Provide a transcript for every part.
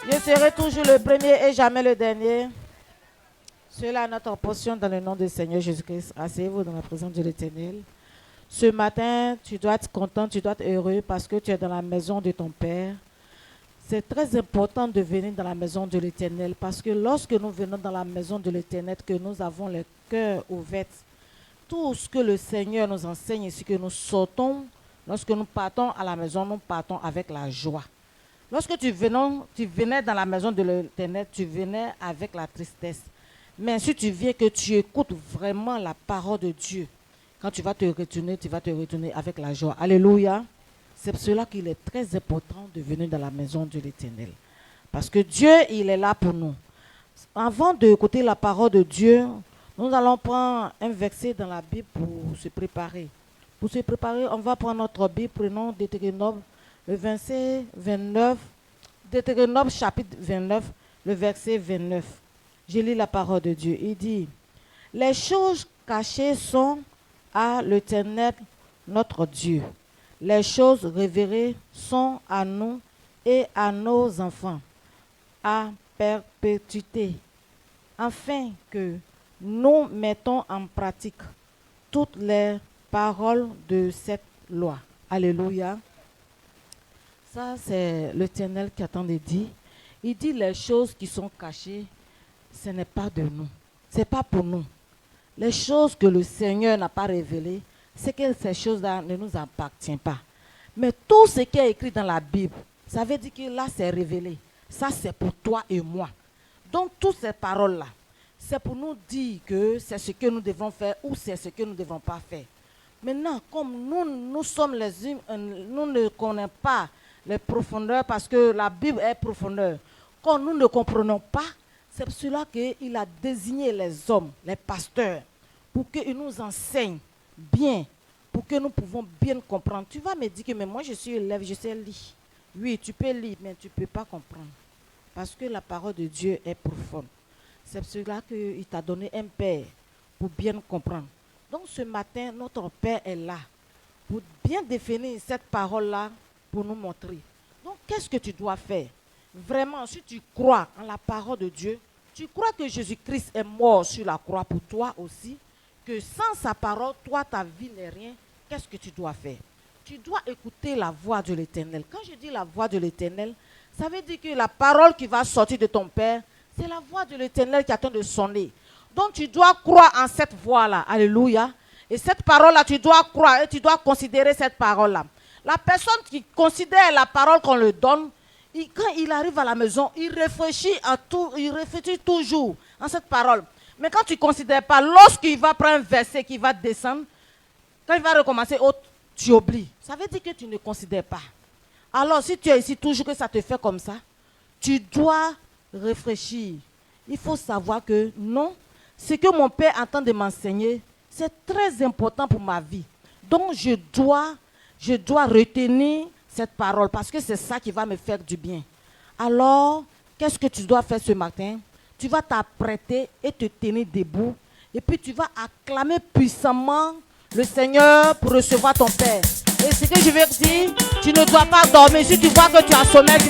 Je serai toujours le premier et jamais le dernier. Cela est notre portion dans le nom du Seigneur Jésus-Christ. Asseyez-vous dans la présence de l'Éternel. Ce matin, tu dois être content, tu dois être heureux parce que tu es dans la maison de ton Père. C'est très important de venir dans la maison de l'Éternel parce que lorsque nous venons dans la maison de l'Éternel, que nous avons le cœur ouvert, tout ce que le Seigneur nous enseigne ici, que nous sortons, lorsque nous partons à la maison, nous partons avec la joie. Lorsque tu venais dans la maison de l'Éternel, tu venais avec la tristesse. Mais si tu viens que tu écoutes vraiment la parole de Dieu, quand tu vas te retourner avec la joie. Alléluia. C'est pour cela qu'il est très important de venir dans la maison de l'Éternel. Parce que Dieu, il est là pour nous. Avant d'écouter la parole de Dieu, nous allons prendre un verset dans la Bible pour se préparer. Pour se préparer, on va prendre notre Bible, prenons Deutéronome, le verset 29, Deutéronome chapitre 29, le verset 29. Je lis la parole de Dieu. Il dit, « Les choses cachées sont à l'Éternel notre Dieu. Les choses révélées sont à nous et à nos enfants, à perpétuité, afin que nous mettons en pratique toutes les paroles de cette loi. » Alléluia. Ça, c'est l'Éternel qui attend de dire. Il dit les choses qui sont cachées, ce n'est pas de nous. Ce n'est pas pour nous. Les choses que le Seigneur n'a pas révélées, c'est que ces choses-là ne nous appartiennent pas. Mais tout ce qui est écrit dans la Bible, ça veut dire que là, c'est révélé. Ça, c'est pour toi et moi. Donc, toutes ces paroles-là, c'est pour nous dire que c'est ce que nous devons faire ou c'est ce que nous ne devons pas faire. Maintenant, comme nous sommes les humains, nous ne connaissons pas les profondeurs parce que la Bible est profondeur. Quand nous ne comprenons pas, c'est pour cela qu'il a désigné les hommes, les pasteurs, pour qu'ils nous enseignent bien, pour que nous pouvons bien comprendre. Tu vas me dire que mais moi je suis élève, je sais lire. Oui, tu peux lire, mais tu ne peux pas comprendre. Parce que la parole de Dieu est profonde. C'est pour cela qu'il t'a donné un Père pour bien comprendre. Donc ce matin, notre Père est là pour bien définir cette parole-là, pour nous montrer. Donc qu'est-ce que tu dois faire? Vraiment, si tu crois en la parole de Dieu, tu crois que Jésus-Christ est mort sur la croix pour toi aussi, que sans sa parole, toi, ta vie n'est rien, qu'est-ce que tu dois faire? Tu dois écouter la voix de l'Éternel. Quand je dis la voix de l'Éternel, ça veut dire que la parole qui va sortir de ton Père, c'est la voix de l'Éternel qui attend de sonner. Donc tu dois croire en cette voix-là. Alléluia. Et cette parole-là, tu dois croire et tu dois considérer cette parole-là. La personne qui considère la parole qu'on lui donne, quand il arrive à la maison, il réfléchit toujours en cette parole. Mais quand tu ne considères pas, lorsqu'il va prendre un verset qui va descendre, quand il va recommencer, tu oublies. Ça veut dire que tu ne considères pas. Alors, si tu es ici toujours que ça te fait comme ça, tu dois réfléchir. Il faut savoir que non, ce que mon Père entend de m'enseigner, c'est très important pour ma vie. Donc, je dois retenir cette parole parce que c'est ça qui va me faire du bien. Alors, qu'est-ce que tu dois faire ce matin? Tu vas t'apprêter et te tenir debout et puis tu vas acclamer puissamment le Seigneur pour recevoir ton Père. Et ce que je veux dire, tu ne dois pas dormir. Si tu vois que tu as sommeil, tu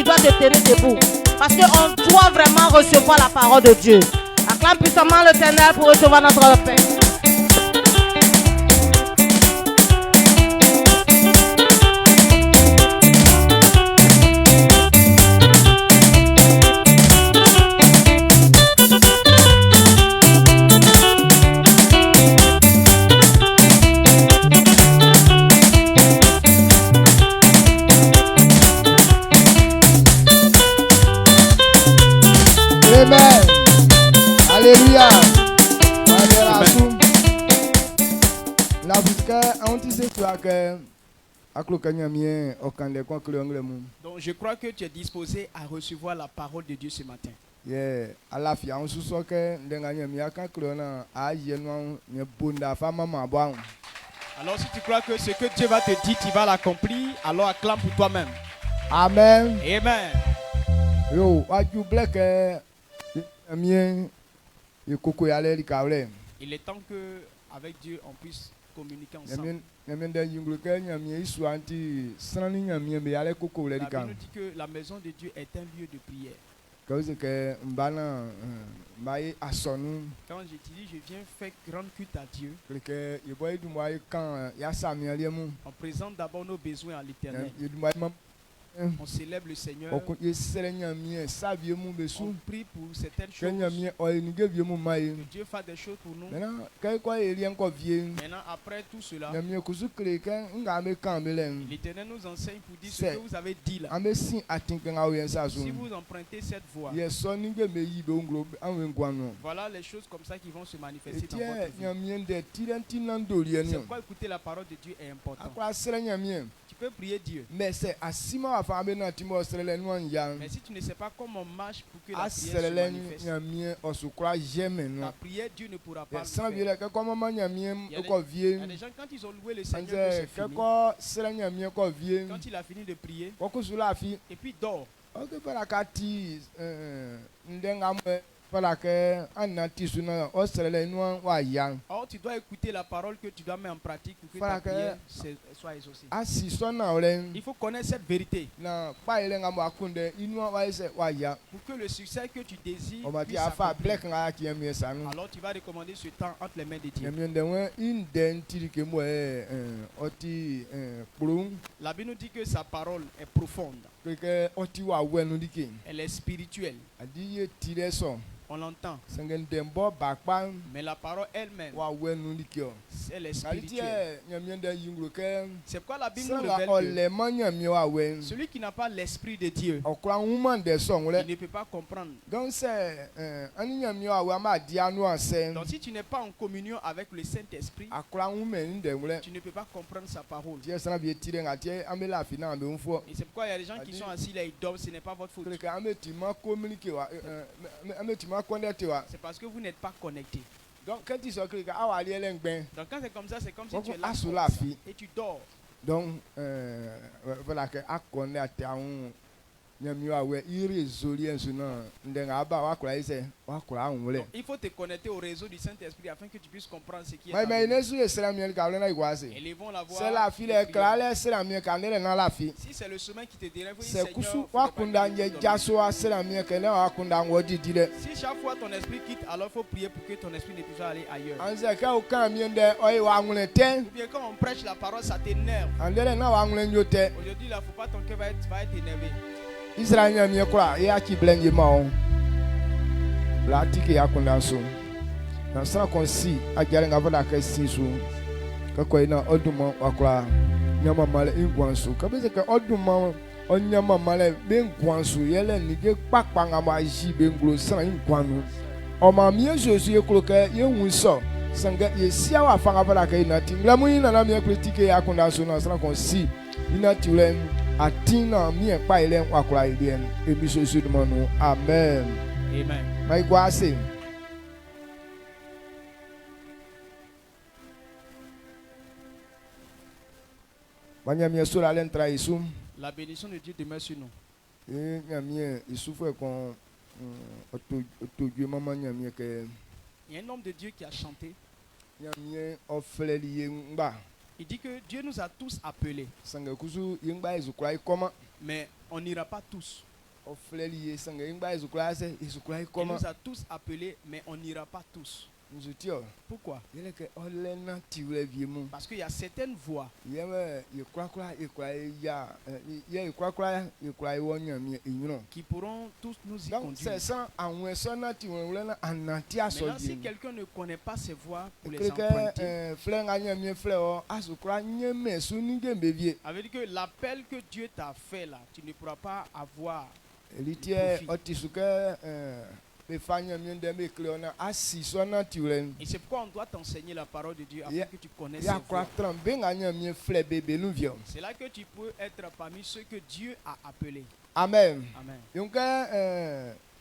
dois te tenir debout. Parce qu'on doit vraiment recevoir la parole de Dieu. Acclame puissamment le Seigneur pour recevoir notre Père. Amen. Alléluia. Donc je crois que tu es disposé à recevoir la parole de Dieu ce matin. Alors si tu crois que ce que Dieu va te dire, tu vas l'accomplir, alors acclame pour toi-même. Amen. Amen. Yo, Il est temps que avec Dieu on puisse communiquer ensemble. nyamende yinglo ke nyamie isu anti srani nyamie be ale koko le La Bible dikam nous dit que la maison de Dieu est un lieu de prière. cause que mbana mbaye asonu Quand j'étudie, je viens faire grand culte à Dieu. que ye boy du moy kan ya samia liemu On présente d'abord nos besoins à l'Éternel. ye du moy mam On célèbre le Seigneur. o ko ye sere nyamie savie mu On besu prie pour certaines que choses. nyamie o ni ge vie mu mai Que Dieu fasse des choses pour nous. maintenant que quoi ye rien ko vie Maintenant, après tout cela, nyamie kusu kre ke nga me kan me len l'Éternel nous enseigne pour dire ce C'est- que vous avez dit là. ame si atinke nga o yen sa so Si vous empruntez cette voie, ye so ni ge me yi be nglo anwe ngwanu voilà les choses comme ça qui vont se manifester dans etie votre vie. nyamie de tiranti nando lienu C'est pourquoi écouter la parole de Dieu est important. akwa sere nyamie Tu peux prier Dieu. mais c'est asima wa fa be na timo sere le nu anja Mais si tu ne sais pas comment on marche pour que la prière se asere le manifeste, nyamie osukra jeme no ta prière, Dieu ne pourra pas le sans faire. vie que comme ma nyamie Il y a des- ko Il vie y a des gens, quand ils ont loué le Seigneur, que anje c'est que fini. ko sere nyamie ko vie Quand il a fini de prier, ko kusula fi et puis dort. ok para kati ndenga mo para que anati suna o sere le nu wa ya Or, tu dois écouter la parole que tu dois mettre en pratique pour que Voilà ta que- prière soit exaucée. asi sona ole Il faut connaître cette vérité na pa ile ngamo akunde inu wa ise wa ya pour que le succès que tu désires o ma ti puisse afa s'accomplir. black nga ki yamie sanu Alors, tu vas recommander ce temps entre les mains de Dieu. nyamie ndewe inden tirike mo oti plum La Bible nous dit que sa parole est profonde, que oti wa wenu dike elle est spirituelle. adi ye tire so On l'entend. sangen dembo bakpa Mais la parole elle-même, wa wenu dike o elle est kaliti spirituelle. nyamie nde yinglo ke C'est pourquoi la Bible nous sanga révèle que ole ma nyamie wa wen celui qui n'a pas l'esprit de Dieu, okra woman de so il ngule ne peut pas comprendre. donc c'est ani nyamie wa wa ma dia anu ase Donc si tu n'es pas en communion avec le Saint-Esprit, akra woman de ngule tu ne peux pas comprendre sa parole. tie sana bi tire ngati amela fi na be mfo Et c'est pourquoi il y a des gens qui sont assis là, ils dorment, ce n'est pas votre faute. que ameti ma communiquer wa ameti ma connecter wa C'est parce que vous n'êtes pas connecté. donc quand tu so que awa li elengben Donc quand c'est comme ça, c'est comme si Donc, tu es là à sous comme la ça, fille. et tu dors. donc voilà que connecter a un nyamio awe irésolu ensuna ndenga aba wa kura ise wa kura nwule Donc, il faut te connecter au réseau du Saint-Esprit afin que tu puisses comprendre ce qui est. mais ta mais vie. nesu esra miel ka lena igwase Élevons la voix. c'est la fille et le prions. klale esra miel ka nele na la fi Si c'est le chemin qui te dérange, il faut c'est dire kusu Seigneur, wa faudrait pas kunda que nje tu dormes. jaso esra miel ka na wa kunda ngodi dire Si chaque fois ton esprit quitte, alors il faut prier pour que ton esprit ne puisse pas aller ailleurs. anze ka o kan miende oi wa ngule te Ou bien quand on prêche la parole, ça t'énerve. andele na wa ngule nyote Aujourd'hui, là, faut pas ton cœur va être énervé. Israel nyamie kura ya ki blenge ma o la tiki ya kunda so na sa konsi ajare nga voda ka sinsu ka ko ina oduma wakura nyama male ingwansu ka be ka oduma onyama male be ngwansu yele nige pakpa nga ma ji be nglo sana ingwanu o ma mi Yesu ye kuro ka ye hunso sanga ye sia wa fanga voda ka ina tingla mu ina na mi kritike ya kunda so na sa konsi ina tilen atina mi pa ile wakura ile ebi so so dumanu amen Amen. mai kwase Manyamie sura lentra isu La bénédiction de Dieu demeure sur nous. nyamie isu fo kon otoju mama nyamie ke Il y a un homme de Dieu qui a chanté. nyamie ofleli ngba Il dit que Dieu nous a tous appelés, sanga kusu yengba ezukura ikoma mais on n'ira pas tous. ofleli sanga yengba ezukura se ezukura Il ikoma nous a tous appelés, mais on n'ira pas tous. nzutio Pourquoi? yele ke olena tiwle viemu Parce qu'il y a certaines voies yeme yekura ya ye yekura iwo nyamie inyuno qui pourront tous nous y donc conduire. c'est ça anwe sona tiwle na anati Maintenant, si asoji quelqu'un ne connaît pas ces voies pour les que emprunter, fleur nyamie fleur asukura nyeme sunige bevie ça veut dire que l'appel que Dieu t'a fait là, tu ne pourras pas avoir. elitie Profit. otisuke befanya miende me kleona asi sona tiwle Et c'est pourquoi on doit t'enseigner la parole de Dieu afin Yeah. que tu connaisses ya ces kwa voies. trambe nga nyamie fleur bebe nous vient C'est là que tu peux être parmi ceux que Dieu a appelés. amen Amen. donc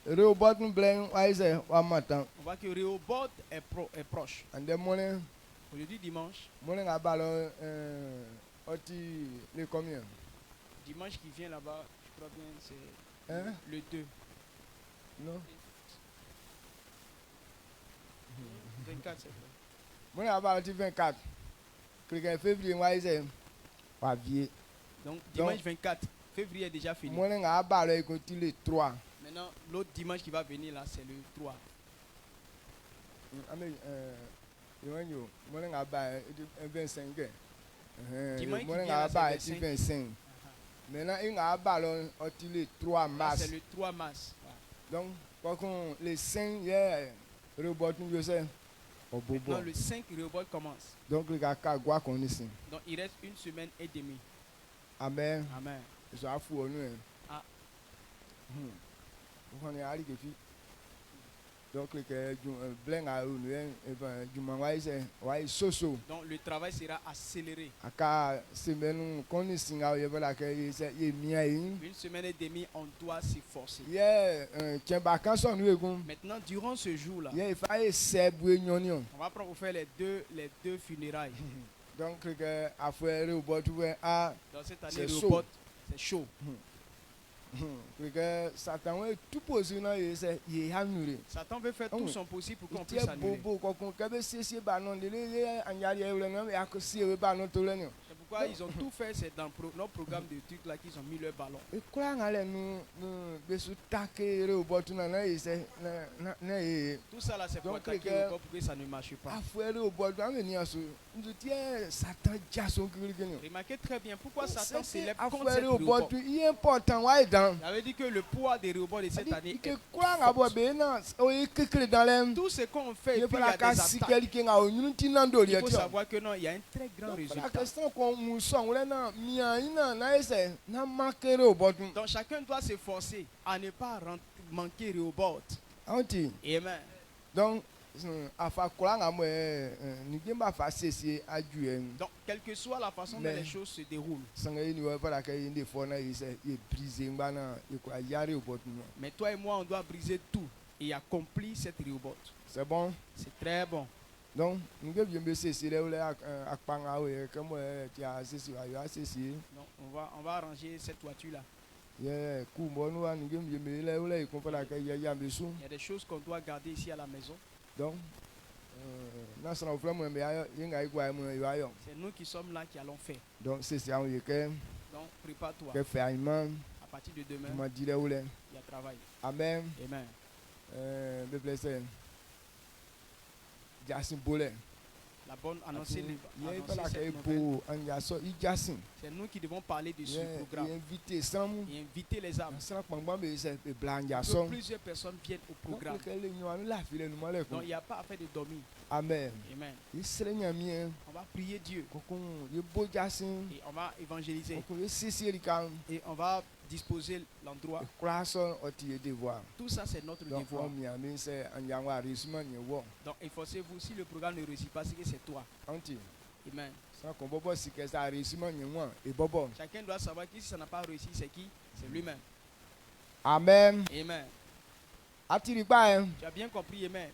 robot nous blen waise wa matin On voit que Rehoboth est proche. ande mone Aujourd'hui, dimanche, mone nga balo oti le combien dimanche qui vient là-bas, je crois bien c'est Hein? le 2. non 24, c'est vrai. mone nga balo ti 24 Quelqu'un février moi c'est pas vieux. Donc dimanche 24 février est déjà fini. Moi n'a pas le continue le 3. Maintenant, l'autre dimanche qui va venir là, c'est le 3. Amen moi n'a pas 25. Dimanche Moi qui vient n'a là, pas c'est 25. Maintenant il n'a pas le 3 Là, mars. c'est le 3 mars. Donc quand les 5 hier robot nous sais au bobo. Maintenant, le 5 Rehoboth commence. Donc les gars quoi qu'on ici. Donc, il reste une semaine et demie. Amen. Amen. Je suis fou nous. Ah. On est allé que donc les blanc à nous du moment ouais soso. Donc, le travail sera accéléré. Aka semaine qu'on est singa il va que il mien Une semaine et demie, on doit s'efforcer. yeah tiens vacances nous Maintenant, durant ce jour-là, yeah il fallait célébrer union. on va prendre pour faire les deux funérailles. Donc à faire au bord tout à Dans cette année, C'est Rehoboth, c'est chaud. que Satan est tout posé dans il annulé. Satan veut faire tout son possible pour qu'on Il puisse est annuler. bobo quand on cabe c'est banon de il y a que si banon tout le monde. C'est pourquoi ils ont tout fait, c'est dans notre programme de trucs là qu'ils ont mis leur ballon. Et quoi allez nous besu taquer au bord tout na c'est na Tout ça là, c'est pour Donc, attaquer les le corps pour que ça ne marche pas. affaire au bord dans venir sur nous tiens Satan jason quelqu'un. Remarquez très bien pourquoi Satan célèbre contre cette affaire au bord Rehoboth. il est important ouais dans. Ça veut dire que le poids des Rehoboth de cette année Que est quoi abo forte. be na o que dans les Tout ce qu'on fait, et il puis faut il y la a des casse attaques. quelqu'un a une tinando Il faut savoir que non, il y a un très grand la résultat. question qu'on nous sent là na mia ina na ese na marquer au bord. Donc chacun doit s'efforcer à ne pas manquer Rehoboth. Anti Amen. donc afa kola ngamo ni gemba fa ceci adue Donc, quelle que soit la façon dont Mais- les choses se déroulent, sanga ni wa para ka inde fona ise e brisé ngana e ko yare au bord. mais toi et moi, on doit briser tout et accomplir cette Rehoboth. C'est bon. C'est très bon. Donc nous devons bien ceci là akpanga we comme tu as ceci wa ceci. Donc, on va arranger cette voiture-là. Yeah, kumbono wa ngem yeme là là ko para ka ya besu. Il y a des choses qu'on doit garder ici à la maison. Donc na sana vraiment me ayo yinga igwa mu yo ayo. C'est nous qui sommes là qui allons faire. Donc c'est ça on y que Donc, prépare-toi. fait aimant À partir de demain, m'a dit là où là. il y a travail. Amen. Amen. Me blessé. Jasin bolé. La bonne annoncer, Yeah, annoncer para cette que nouvelle. pour en jaso i jasin. C'est nous qui devons parler de ce Yeah, programme invité sans et inviter les âmes. sans pangba me c'est blanc Que jason. plusieurs personnes viennent au programme. Donc que les nous la file nous malé. Donc il n'y a pas à faire de dormir. Amen. Amen. Il serait mien. On va prier Dieu Kokon ye beau jasin. et on va évangéliser Kokon ye sisi rikan. et on va disposer l'endroit. Croissant oti devoir. Tout ça, c'est notre Donc devoir. on mi ami c'est en yangwa risman ye wo. Donc efforcez-vous. Si le programme ne réussit pas, c'est que c'est toi. Anti. Amen. Ça qu'on bobo si que ça risman ye wo et bobo. Chacun doit savoir que si ça n'a pas réussi, c'est qui? C'est lui-même. Amen. Amen. Atiri pa hein. Tu as bien compris, Amen.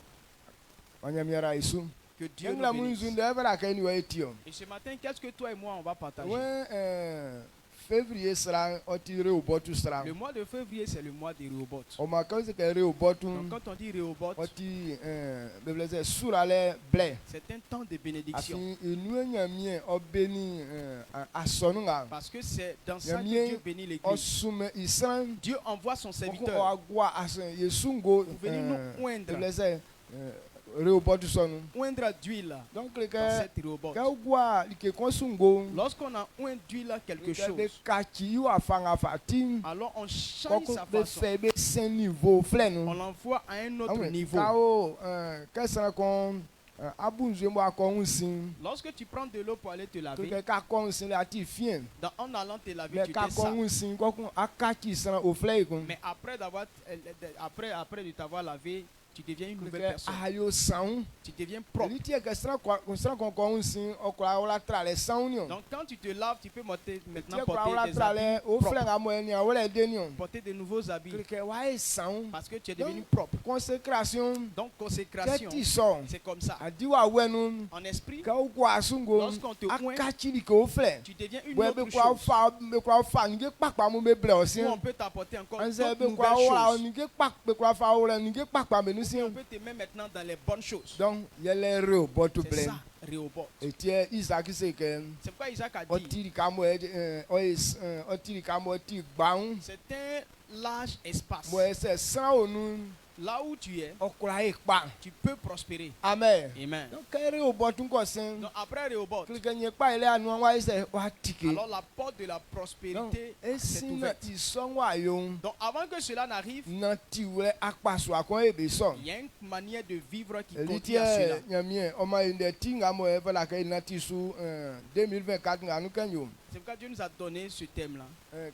On y a isu. Que Dieu Dieu la nous bénisse. munzunde evra ka ni wa etio. Et ce matin, qu'est-ce que toi et moi, on va partager? Ouais février sera otire au botu sera. Le mois de février, c'est le mois des Rehoboth. O ma ka se que au botu. Donc quand on dit Rehoboth, Oti bebele sura le blé. c'est un temps de bénédiction. Afi inu nyamie obeni asonu nga. Parce que c'est dans ça que Nyamie Dieu bénit l'église. osume isan. Dieu envoie son Oko serviteur agwa asan yesungo. pour venir nous oindre. Bebele se au botu sonu. Oindre d'huile Donc le dans que cette Rehoboth. ka gwa like konsungo. Lorsqu'on a oint d'huile quelque chose, Be kachi yu afanga fatim. alors on change sa Be façon. fait be saint niveau flenu. On l'envoie à un autre niveau. Kao kesa kon abunje mo akon sin. Lorsque tu prends de l'eau pour aller te laver, Que ka kon sin la ti fien. en allant te laver, Mais tu ka t'es sale. kon sin ko kon akachi san o flei kon. Mais après de t'avoir lavé, tu deviens une nouvelle Que personne. ayo san. Tu deviens propre. Li ti e que san kon sin okra ola trale san ni. Donc quand tu te laves, tu peux maintenant Ti okra ola porter des trale habits o fleng propres. amo ni awole de ni. Porter de nouveaux habits Que wa e san. parce que tu es devenu propre. Consécration. Donc Que consécration, ti so. c'est comme ça. Adiwa wenu. En esprit, Ka o kwa sungo. lorsqu'on te oint, Akachi li ko fleng. tu deviens une Wè autre be kwa chose. fa nge kpakpa mu be ble Où osien. on peut t'apporter encore Anze d'autres be kwa nouvelles ora choses. nge kpak be kwa fa ora nge kpakpa be nu sinsin. On peut te mettre maintenant dans les bonnes choses. Donc yele Rehoboth C'est blend. ça, Rehoboth. Et tiens Isaac c'est que C'est pourquoi Isaac a dit, otiri kamo otiri kamo otiri gbaun. c'est un large espace. Moi c'est sans onu Là où tu es, okra ekpa. tu peux prospérer. Amen. Amen. Donc Rehoboth nko sen. Donc après Rehoboth, Klike nye pa ile anu wa ise wa tike. alors la porte de la Donc prospérité s'est esin na ouverte. ison wa yon. Donc avant que cela n'arrive, Na tiwe akpaso akon ebe son. il y a une manière de vivre qui Eli continue à cela. tie nyamie oma inde tinga mo e la ka na ti su 2024 nganu kanyo. C'est pourquoi Dieu nous a donné ce thème-là.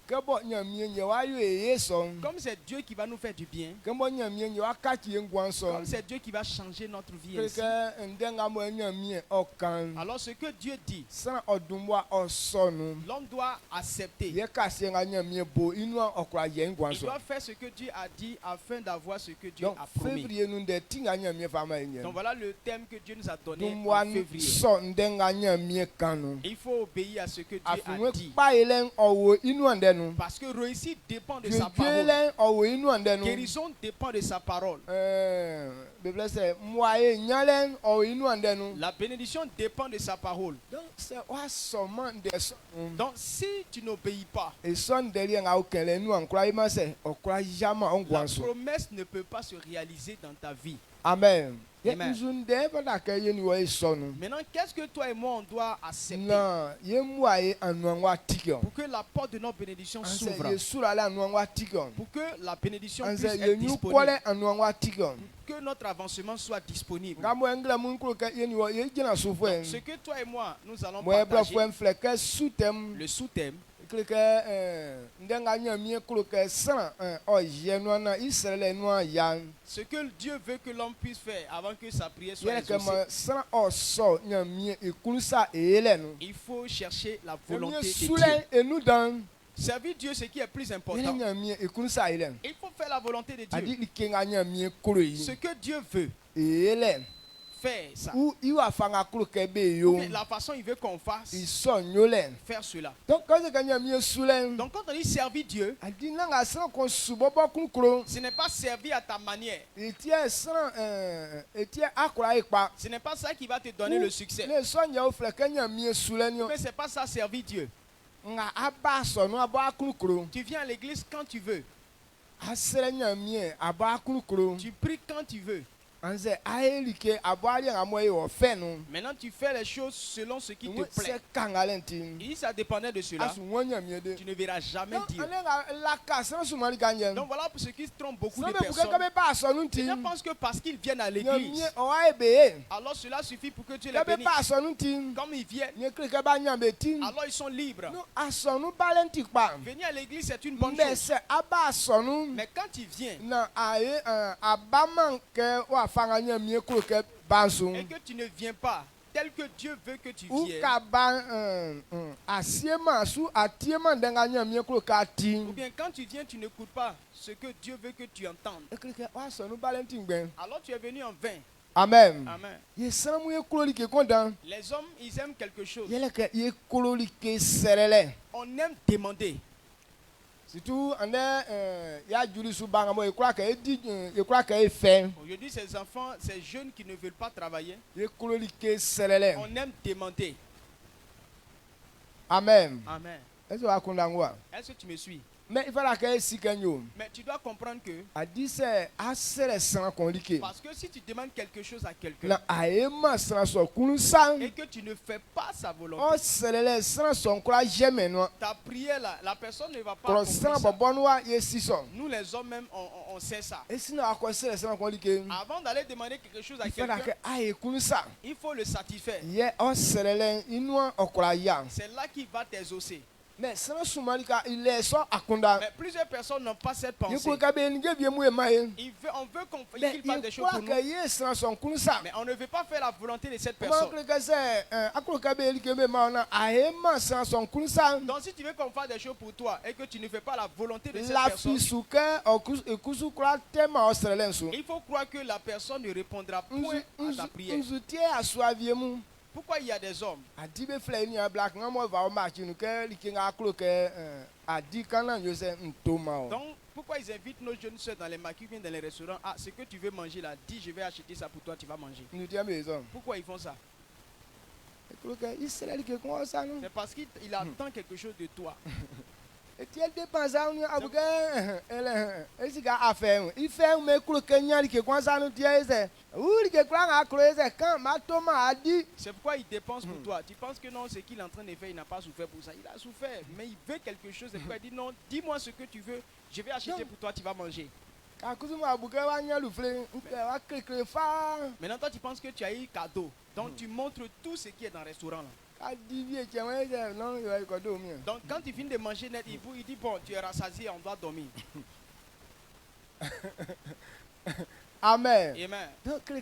Kebo nyamie nye wa yo eye son. Comme c'est Dieu qui va nous faire du bien, Kebo nyamie nye wa ka ti ngwan son. comme c'est Dieu qui va changer notre vie ainsi. Klike ndenga mo nyamie okan. Alors ce que Dieu dit, San odumwa osonu. l'homme doit accepter. Ye ka se nga nyamie bo inu okra ye ngwan Il son. doit faire ce que Dieu a dit afin d'avoir ce que Dieu Donc a promis. février nous de tinga nyamie fama enye. Donc voilà le thème que Dieu nous a donné Dumwa en février. so ndenga nyamie kanu. Il faut obéir à ce que Dieu a Afunwe dit. pa ile owo inu andenu. Parce que réussite dépend de Dieu sa parole. le owo inu andenu. Guérison dépend de sa parole. Bible say moye nyalen owo inu andenu. La bénédiction dépend de sa parole. Donc c'est wa soman de so. Donc si tu n'obéis pas, Et son derrière nga okele nu ankra ima se okra jama la ongwanso. promesse ne peut pas se réaliser dans ta vie. Amen. Ye Amen. nzunde bada ke ye ni wo esonu. Maintenant, qu'est-ce que toi et moi on doit accepter Na ye moye anu wa tikon. pour que la porte de notre bénédiction Anse s'ouvre, ye sura la anu wa tikon. pour que la bénédiction puisse Anse ye être nu disponible, kole anu wa tikon. que notre avancement soit disponible. Nga mo engla mun kro ke ye ni wo ye jina so fo en. Ce que toi et moi nous allons Mo e bla partager, fo en fleke sutem. le sous-thème, Klike ndenga nyamie kro ke san o ye no na Israel no ya. ce que Dieu veut que l'homme puisse faire avant que sa prière soit Ye ke exaucée. ma san o so nyamie ekunsa ele no. Il faut chercher la volonté Volonté de Dieu. sule enu dan. Servir Dieu, c'est qui est plus Ye important. nyamie ekunsa ele. Il faut faire la volonté de Adi Dieu. likenga nyamie kro Ce yi. que Dieu veut, Ele. faire ça. Ou iwa fanga kro ke be yo. Mais la façon il veut qu'on fasse, Iso nyole. faire cela. Donc quand je nyamie sule. Donc quand on dit servir Dieu, Adi nanga san ko subobo kun kro. ce n'est pas servir à ta manière. Etie san etie akora ipa. Ce n'est pas ça qui va te donner le succès. Le sonya o fleke nyamie sule nyo. Mais c'est pas ça servir Dieu. Nga aba so no aba kun kro. Tu viens à l'église quand tu veux. Asere nyamie aba kun kro. Tu pries quand tu veux. Anze aelike abali nga moye o fe no. Maintenant tu fais les choses selon ce qui te Se plaît. kangalenti. Et si ça dépendait de cela, Asu nyamie de. tu ne verras jamais Donc Dieu. alenga la ka san sumali kanyen. Donc voilà pour ce qui trompe beaucoup Sans de me bouger personnes. comme pas son Les outil. gens pensent que parce qu'ils viennent à Nyamie l'église, o aebe. alors cela suffit pour que Dieu les Comme bénisse. pas son outil. Comme ils viennent, Nye klike ba nyambe tin. alors ils sont libres. No asonu balenti pa. Venir à l'église, c'est une bonne Mais chose. c'est aba asonu. Mais quand tu viens Na aye abaman ke wa fanga nyamie kro ke bansu. et que tu ne viens pas tel que Dieu veut que tu Ou viennes, ka ban asiema su atiema ndenga nyamie kro ka ti. ou bien quand tu viens, tu n'écoutes pas ce que Dieu veut que tu entendes, Klike wa asonu balenti ngben. alors tu es venu en vain. Amen. Amen. Ye samu ye kololi ke kondan. Les hommes, ils aiment quelque chose. Ye leke ye kololi ke serele. On aime demander. Surtout ande ya juri su banga mo ye kura ke edi ye kura ke fe. Aujourd'hui, ces enfants, ces jeunes qui ne veulent pas travailler, Ye kololi ke serele. on aime demander. Amen. Amen. Eso akunda ngwa. Est-ce que tu me suis? Mais il fallait que sikanyo. Mais tu dois comprendre que, A dit c'est asere san konlike. parce que si tu demandes quelque chose à quelqu'un Na aema san so kunu san. et que tu ne fais pas sa O volonté, serele san son kura jeme no. ta prière, la personne ne va pas Kro accomplir san ça. bobonwa ye sison. Nous les hommes même, on sait ça. Et sinon akwa sere san konlike. Avant d'aller demander quelque chose à Il fallait quelqu'un, que aye kunu san. il faut le satisfaire. Ye o serele inwa okura ya. C'est là qu'il va t'exaucer. Mais san sumalika il est so akunda. Mais plusieurs personnes n'ont pas cette Ye pensée. ko ka be nge vie mu e maye. On veut qu'on Mais qu'il fasse des il choses croit pour que nous, ye san son kunu san. mais on ne veut pas faire la volonté de cette Comment personne. que c'est akro ka be like be ma na aema san son kunu san. Donc si tu veux qu'on fasse des choses pour toi et que tu ne fais pas la volonté de cette La personne, fisuke okusu kura tema o serele nso. il faut croire que la personne ne répondra point à ta prière. Nzutie aswavie mu. Pourquoi il y a des hommes? Adi be fle ni a black ngamo va o match nu ke like nga akro ke adi kana yo se ntoma o. Donc Pourquoi ils invitent nos jeunes soeurs dans les maquis, viennent dans les restaurants? Ah, ce que tu veux manger là, dis je vais acheter ça pour toi, tu vas manger. Nous disons maison. Pourquoi ils font ça? Israël qui commence ça non. C'est parce qu'il attend quelque chose de toi. Et tu as dépensé à nous abuké. Est-ce qu'il a affaire? Il fait un mec que Kenya qui commence à nous dire c'est. Oui, qui croit à croire c'est quand ma Thomas a dit. C'est pourquoi il dépense pour toi. Tu penses que non, ce qu'il est en train de faire, il n'a pas souffert pour ça. Il a souffert, mais il veut quelque chose. C'est pourquoi il dit non, dis-moi ce que tu veux, je vais acheter pour toi, tu vas manger. Maintenant, toi, tu penses que tu as eu cadeau. Donc, tu montres tout ce qui est dans le restaurant là. Donc, quand tu finis de manger net, il dit bon, tu es rassasié, on doit dormir. Amen. Amen. Donc, Donc,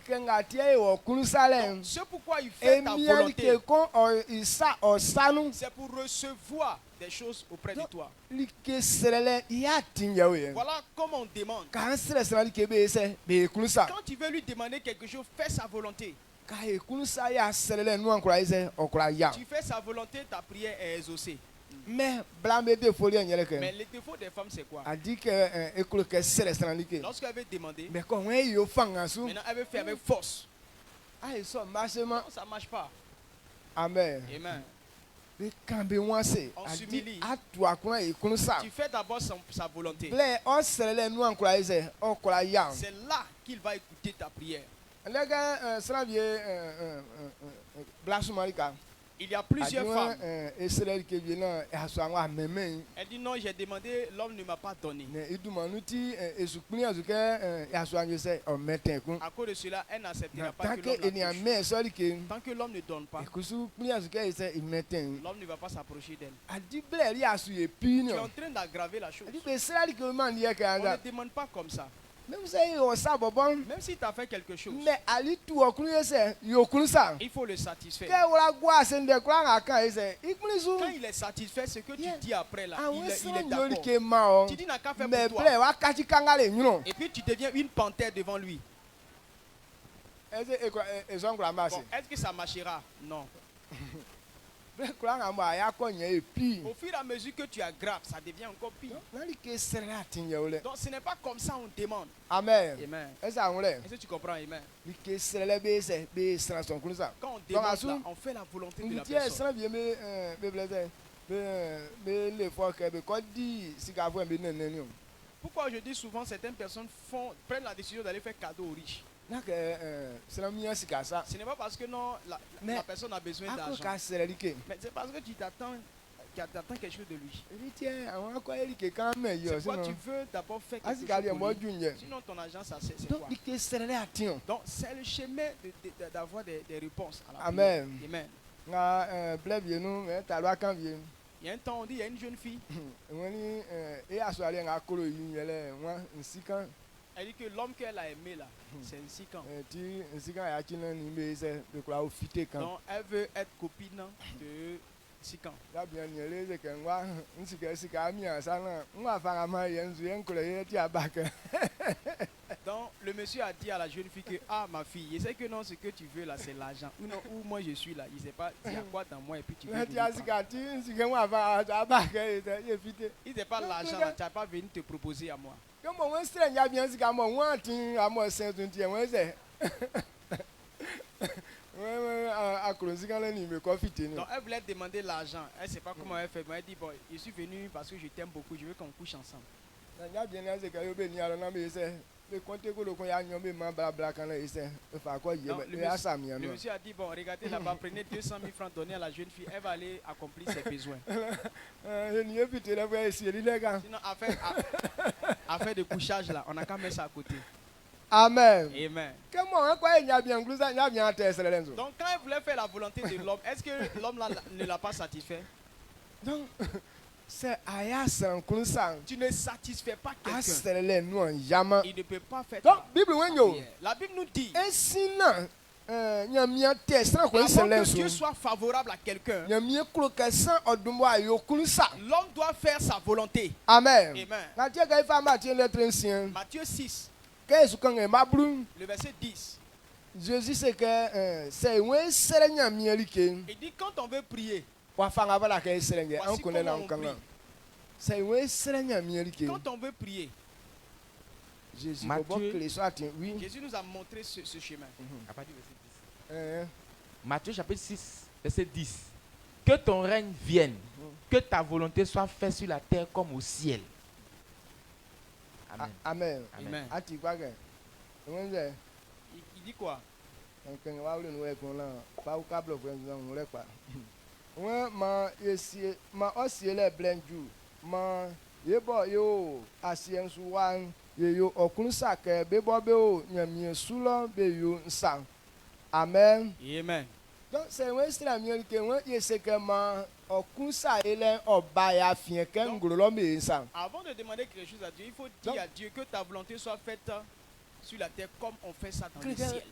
c'est pourquoi il fait ta volonté. C'est pour recevoir des choses auprès de toi. Voilà comment on demande. Quand tu veux lui demander quelque chose, fais sa volonté. Tu fais sa volonté, ta prière est exaucée. Mais le défaut des femmes, c'est quoi? Lorsqu'elle veut demander, maintenant elle veut faire avec force. Non, ça ne marche pas. Amen. Amen. On s'humilie. Tu fais d'abord sa volonté. C'est là qu'il va écouter ta prière. Il y a plusieurs femmes. Elle dit non, j'ai demandé, l'homme ne m'a pas donné. À cause de cela, elle n'acceptera pas que l'homme tant que l'homme ne donne pas, l'homme ne va pas s'approcher d'elle. Tu es en train d'aggraver la chose. On ne demande pas comme ça. Même si tu as fait quelque chose, il faut le satisfaire. Quand il est satisfait, ce que tu dis après là, il est d'accord. Tu dis n'a qu'à faire pour toi. Et puis tu deviens une panthère devant lui. Bon, est-ce que ça marchera? Non. Au fur et à mesure que tu aggraves, ça devient encore pire. Donc ce n'est pas comme ça on demande. Amen. Amen. Est-ce que tu comprends? Amen. Quand on demande là, on fait la volonté de la personne. Pourquoi je dis souvent certaines personnes prennent la décision d'aller faire cadeau aux riches? Ce n'est pas parce que non, la personne a besoin d'argent. Mais c'est parce que tu t'attends quelque chose de lui. C'est quoi tu veux d'abord faire quelque chose pour lui. Sinon ton argent, ça c'est quoi? Donc c'est le chemin d'avoir des réponses à la prière. Amen. Il y a un temps, on dit, il y a une jeune fille. Elle dit que l'homme qu'elle a aimé là, c'est un Sikan. Donc elle veut être copine de Sikan. Donc le monsieur a dit à la jeune fille que ah ma fille, je sais que non, ce que tu veux là c'est l'argent. Ou non, où moi je suis là, il ne sait pas il y a quoi dans moi et puis tu veux. Il n'est pas l'argent là, tu n'as pas venu te proposer à moi. Donc elle voulait demander l'argent. Elle ne sait pas comment elle fait. Mais elle dit bon, je suis venu parce que je t'aime beaucoup, je veux qu'on couche ensemble. Donc, le monsieur a dit bon, regardez là-bas, prenez 200 000 francs, donnez à la jeune fille, elle va aller accomplir ses besoins. Sinon, affaire de couchage là, on n'a qu'à mettre ça à côté. Amen. Amen. Donc quand elle voulait faire la volonté de l'homme, est-ce que l'homme là ne l'a pas satisfait? Donc, tu ne satisfais pas quelqu'un. Il ne peut pas faire donc, la Bible nous dit avant que Dieu soit favorable à quelqu'un, l'homme doit faire sa volonté. Amen. Amen. Matthieu 6, le verset 10. Jésus c'est que il dit quand on veut prier, voici comment on prie. Quand on veut prier, Jésus nous a montré ce chemin. À partir du verset 10. Matthieu chapitre 6, verset 10. Que ton règne vienne, que ta volonté soit faite sur la terre comme au ciel. Amen. Amen. Amen. Il dit quoi? Amen. Amen. Donc c'est un extrême que moi c'est que ma avant de demander quelque chose à Dieu, il faut dire à Dieu que ta volonté soit faite sur la terre comme on fait ça dans le ciel.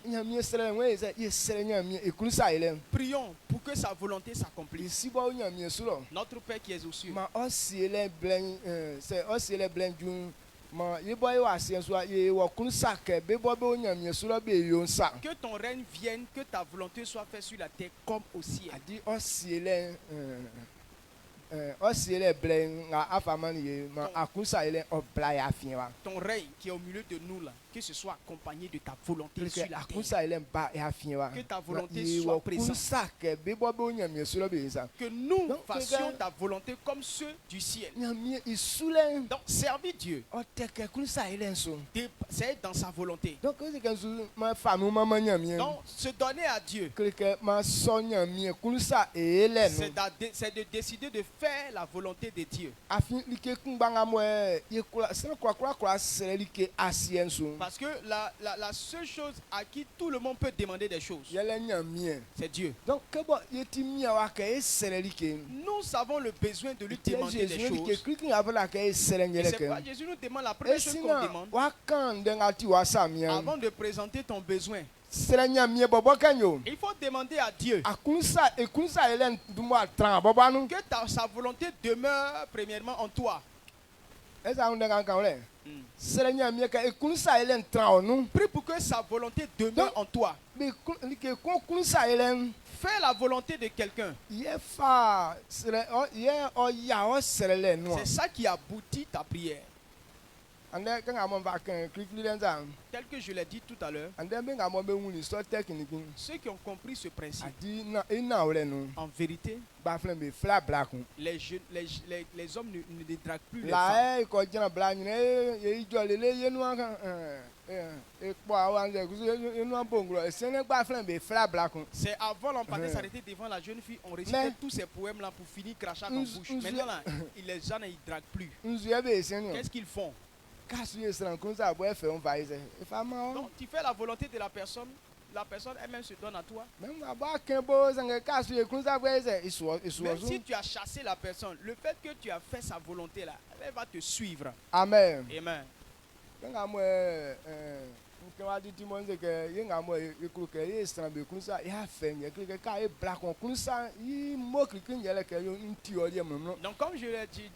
Prions pour que sa volonté s'accomplisse. Notre Père qui est aux cieux. Que ton règne vienne, que ta volonté soit faite sur la terre comme au ciel. Ton règne qui est au milieu de nous là, que ce soit accompagné de ta volonté sur la terre. Que ta volonté soit présente. Que nous fassions ta volonté comme ceux du ciel. Donc servir Dieu, c'est dans sa volonté. Donc se donner à Dieu, c'est de décider de faire la volonté de Dieu. Parce que la seule chose à qui tout le monde peut demander des choses, c'est Dieu. Donc nous avons le besoin de lui demander des choses. Et c'est pourquoi Jésus nous demande la première chose qu'on demande avant de présenter ton besoin. Il faut demander à Dieu que sa volonté demeure premièrement en toi. Prie pour que sa volonté demeure en toi. Fais la volonté de quelqu'un. C'est ça qui aboutit ta prière. Tel que je l'ai dit tout à l'heure, ceux qui ont compris ce principe, en vérité, les hommes ne draguent plus les femmes. C'est avant l'on partait s'arrêter devant la jeune fille, on récitait tous ces poèmes là pour finir crachat en bouche. Maintenant là, les gens ne draguent plus. Qu'est-ce qu'ils font? Donc tu fais la volonté de la personne elle-même se donne à toi. Même si tu as chassé la personne, le fait que tu as fait sa volonté là, elle va te suivre. Amen. Amen. Donc comme je l'ai dit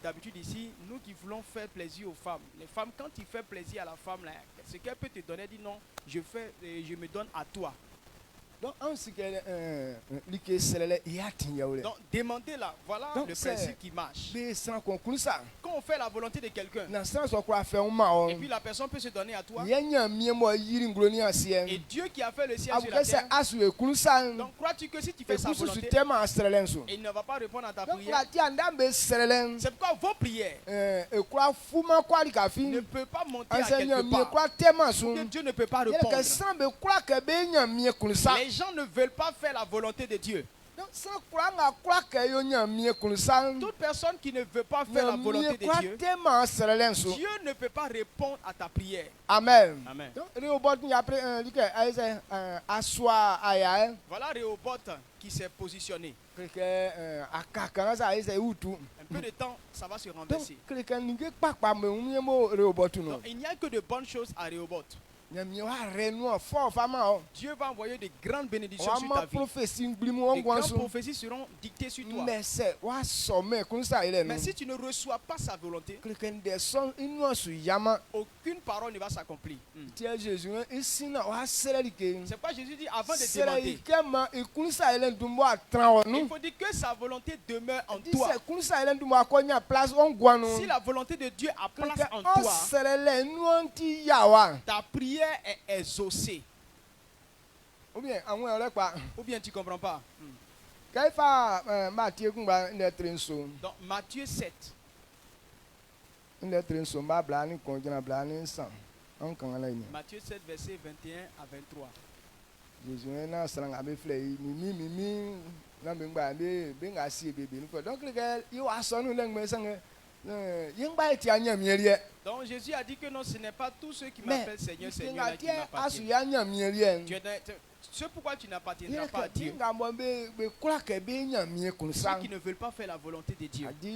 d'habitude ici, nous qui voulons faire plaisir aux femmes, les femmes quand tu fais plaisir à la femme là, ce qu'elle peut te donner, dit non, je me donne à toi. Donc demandez là, voilà le principe qui marche. Quand on fait la volonté de quelqu'un, et puis la personne peut se donner à toi, et Dieu qui a fait le ciel sur la terre, donc crois-tu que si tu fais sa volonté, il ne va pas répondre à ta prière? C'est pourquoi vos prières ne peuvent pas monter à quelque part, que Dieu ne peut pas répondre. Les gens ne veulent pas faire la volonté de Dieu. Toute personne qui ne veut pas faire la volonté de Dieu, Dieu ne peut pas répondre à ta prière. Amen. Amen. Voilà Rehoboth qui s'est positionné. Un peu de temps, ça va se renverser. Donc, il n'y a que de bonnes choses à Rehoboth. Dieu va envoyer de grandes bénédictions sur ta vie. De grandes prophéties seront dictées sur toi. Mais si tu ne reçois pas sa volonté, aucune parole ne va s'accomplir. C'est pourquoi Jésus dit avant de demander, il faut dire que sa volonté demeure en toi. Si la volonté de Dieu a place en toi, ta prière est exaucée. Ou bien tu ne comprends pas. Donc Matthieu 7. Matthieu 7, verset 21 à 23. Donc Jésus a dit que non, ce n'est pas tous ceux qui m'appellent Seigneur, Seigneur qui m'appartiennent. C'est pourquoi tu n'appartiendras pas à Dieu. Ceux qui ne veulent pas faire la volonté de Dieu. Dieu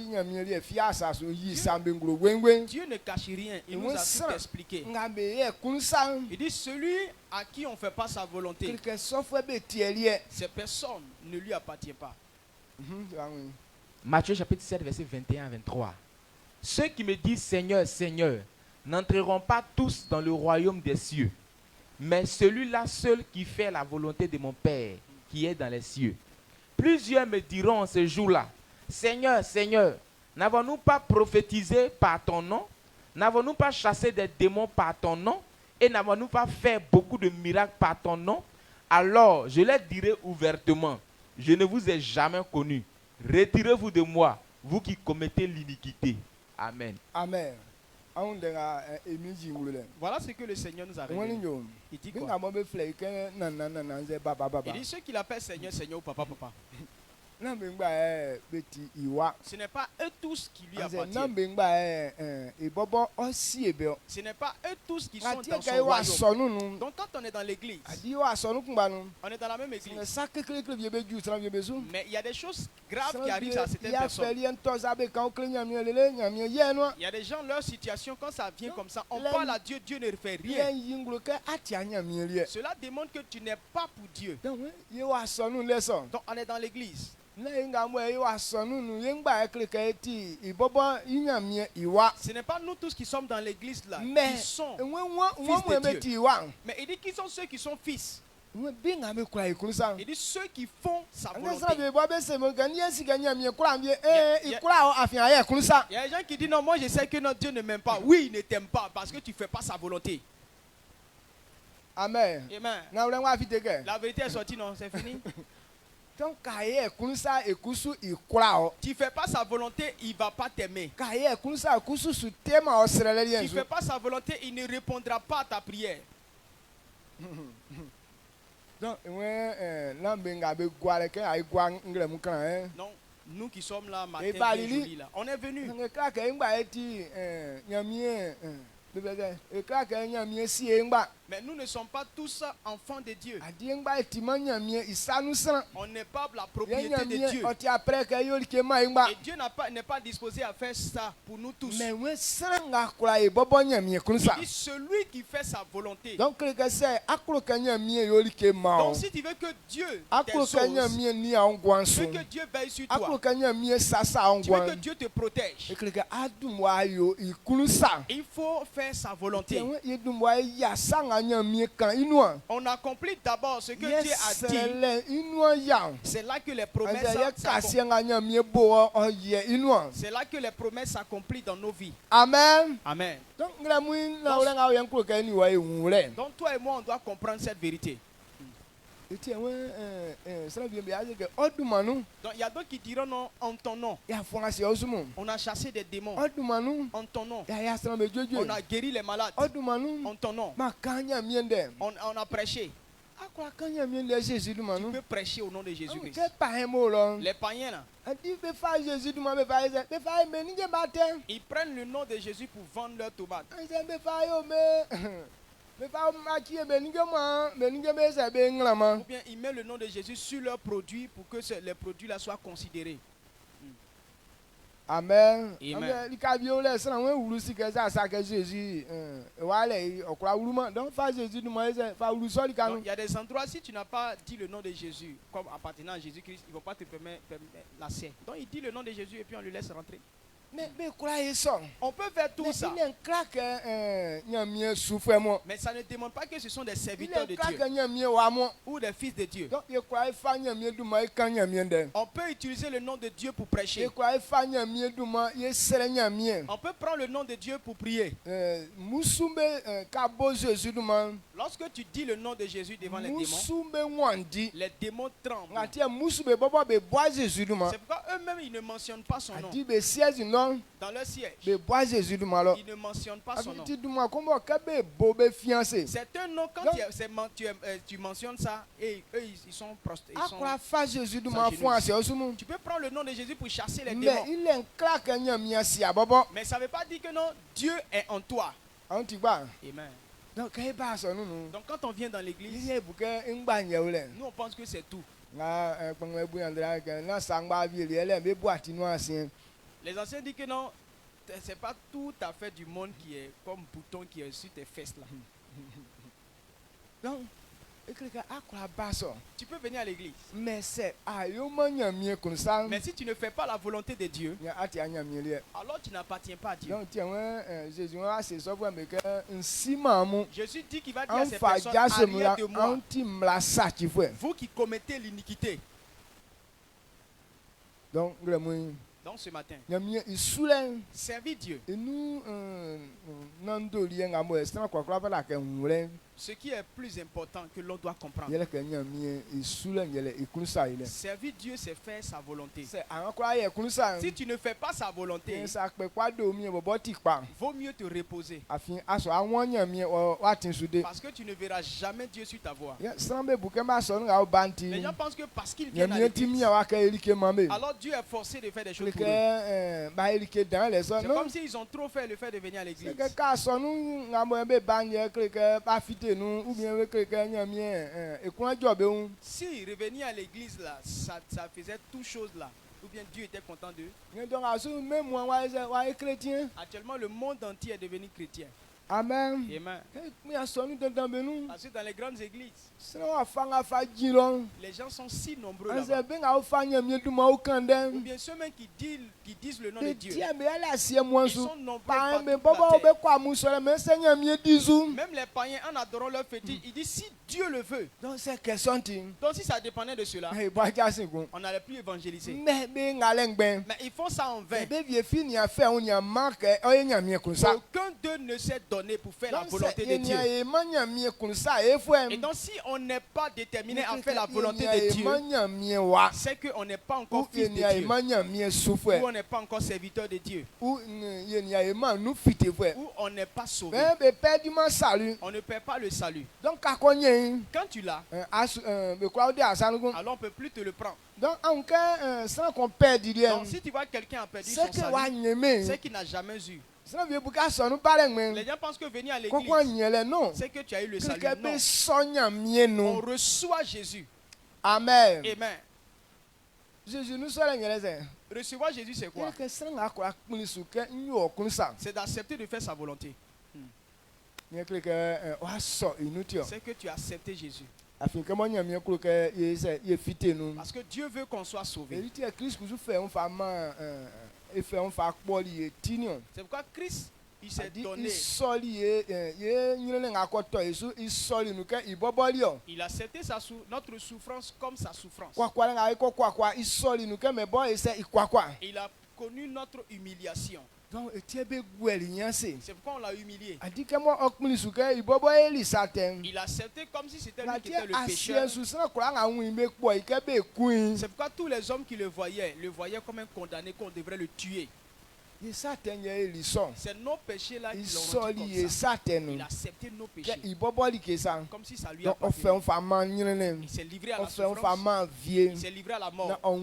ne cache rien, il nous a tout expliqué. Il dit celui à qui on ne fait pas sa volonté, cette personne ne lui appartient pas. Matthieu chapitre 7, verset 21 à 23. Ceux qui me disent Seigneur, Seigneur, n'entreront pas tous dans le royaume des cieux, mais celui-là seul qui fait la volonté de mon Père qui est dans les cieux. Plusieurs me diront en ce jour-là, Seigneur, Seigneur, n'avons-nous pas prophétisé par ton nom? N'avons-nous pas chassé des démons par ton nom? Et n'avons-nous pas fait beaucoup de miracles par ton nom? Alors je leur dirai ouvertement, je ne vous ai jamais connu. Retirez-vous de moi, vous qui commettez l'iniquité. Amen. Amen. Voilà ce que le Seigneur nous a révélé. Il dit quoi? Il dit ceux qui l'appellent Seigneur, Seigneur ou Papa, Papa. Ce n'est pas eux tous qui lui appartiennent. Ce n'est pas eux tous qui sont dans son royaume. Donc quand on est dans l'église, on est dans la même église. Mais il y a des choses graves qui arrivent à certaines personnes. Il y a des gens, leur situation, quand ça vient comme ça, on parle à Dieu, Dieu ne fait rien. Cela démontre que tu n'es pas pour Dieu. Donc on est dans l'église. Ce n'est pas nous tous qui sommes dans l'église là, qui sont fils de Dieu. Mais il dit qu'ils sont ceux qui sont fils. Il dit ceux qui font sa volonté. Il y a des gens qui disent non, moi je sais que notre Dieu ne m'aime pas. Oui, il ne t'aime pas parce que tu ne fais pas sa volonté. Amen. Amen. La vérité est sortie, non, c'est fini. Tu ne fais pas sa volonté, il ne va pas t'aimer. Tu ne fais pas sa volonté, il ne répondra pas à ta prière. Donc, nous qui sommes là matin, là, on est venus. Mais nous ne sommes pas tous enfants de Dieu. On n'est pas la propriété de Dieu. Et Dieu n'est pas disposé à faire ça pour nous tous. Il dit celui qui fait sa volonté. Donc si tu veux que Dieu t'exauce, tu veux que Dieu veille sur toi, tu veux que Dieu te protège, il faut faire sa volonté. On accomplit d'abord ce que Dieu a dit. C'est là que les promesses c'est là que les promesses s'accomplissent dans nos vies. Amen. Amen. Donc toi et moi, on doit comprendre cette vérité. Donc il y a d'autres qui diront non en ton nom. On a chassé des démons en ton nom. On a guéri les malades en ton nom. On a prêché. Tu peux prêcher au nom de Jésus-Christ. Les païens là, ils prennent le nom de Jésus pour vendre leur tomates. Ou bien ils mettent le nom de Jésus sur leurs produits pour que les produits là soient considérés. Amen. Amen. Donc il y a des endroits, si tu n'as pas dit le nom de Jésus, comme appartenant à Jésus-Christ, il ne va pas te permettre l'accès. Donc il dit le nom de Jésus et puis on le laisse rentrer. On peut faire tout ça. Mais ça ne demande pas que ce sont des serviteurs de Dieu ou des fils de Dieu. On peut utiliser le nom de Dieu pour prêcher. On peut prendre le nom de Dieu pour prier. Lorsque tu dis le nom de Jésus devant les démons tremblent. C'est pourquoi eux-mêmes ils ne mentionnent pas son nom. Dans leur siège, ils ne mentionnent pas son nom. C'est un nom, quand tu mentionnes ça, et eux ils sont prostrés. Tu peux prendre le nom de Jésus pour chasser les démons. Mais ça ne veut pas dire que non, Dieu est en toi. Amen. Donc quand on vient dans l'église, nous on pense que c'est tout. Les anciens disent que non, c'est pas tout à fait du monde qui est comme bouton qui est sur tes fesses là. Donc, tu peux venir à l'église. Mais si tu ne fais pas la volonté de Dieu, alors tu n'appartiens pas à Dieu. Jésus dit qu'il va dire à ces personnes, arrière de moi, vous qui commettez l'iniquité. Donc ce matin, servir Dieu. Ce qui est plus important que l'on doit comprendre. Servir Dieu, c'est faire sa volonté. Si tu ne fais pas sa volonté, vaut mieux te reposer. Parce que tu ne verras jamais Dieu sur ta voie. Les gens pensent que parce qu'ils viennent à l'église, alors Dieu est forcé de faire des choses pour eux. C'est comme s'ils ont trop fait le fait de venir à l'église. Si revenir à l'église là, ça faisait toutes choses là, ou bien Dieu était content d'eux. Actuellement, le monde entier est devenu chrétien. Amen. Amen. Parce que dans les grandes églises, les gens sont si nombreux là-bas. Ou bien ceux mêmes qui disent le nom de Dieu, ils sont nombreux partout sur la terre. Même les païens, en adorant leur fétiche, ils disent si Dieu le veut. Donc si ça dépendait de cela, on n'allait plus évangéliser. Mais ils font ça en vain. Aucun d'eux ne s'est donné pour faire la volonté de Dieu. Et donc si on n'est pas déterminé à faire la volonté de Dieu, c'est qu'on n'est pas encore fils de Dieu, ou on n'est pas encore serviteur de Dieu, ou on n'est pas sauvé. On ne perd pas le salut. Donc quand tu l'as, alors on ne peut plus te le prendre. Donc si tu vois quelqu'un a perdu son salut, c'est qu'il n'a jamais eu. Les gens pensent que venir à l'église, c'est que tu as eu le salut. Non. On reçoit Jésus. Amen. Amen. Recevoir Jésus, c'est quoi? C'est d'accepter de faire sa volonté. C'est que tu as accepté Jésus. Parce que Dieu veut qu'on soit sauvé. C'est pourquoi Christ, il s'est donné. Il a accepté notre souffrance comme sa souffrance. Il a connu notre humiliation. C'est pourquoi on l'a humilié. Il a accepté comme si c'était lui qui était le pécheur. C'est pourquoi tous les hommes qui le voyaient comme un condamné qu'on devrait le tuer. C'est nos péchés là qui l'ont rendu comme ça. Il a accepté nos péchés. Comme si ça lui a pas fait. Il s'est livré à la souffrance. Il s'est livré à la mort. Pour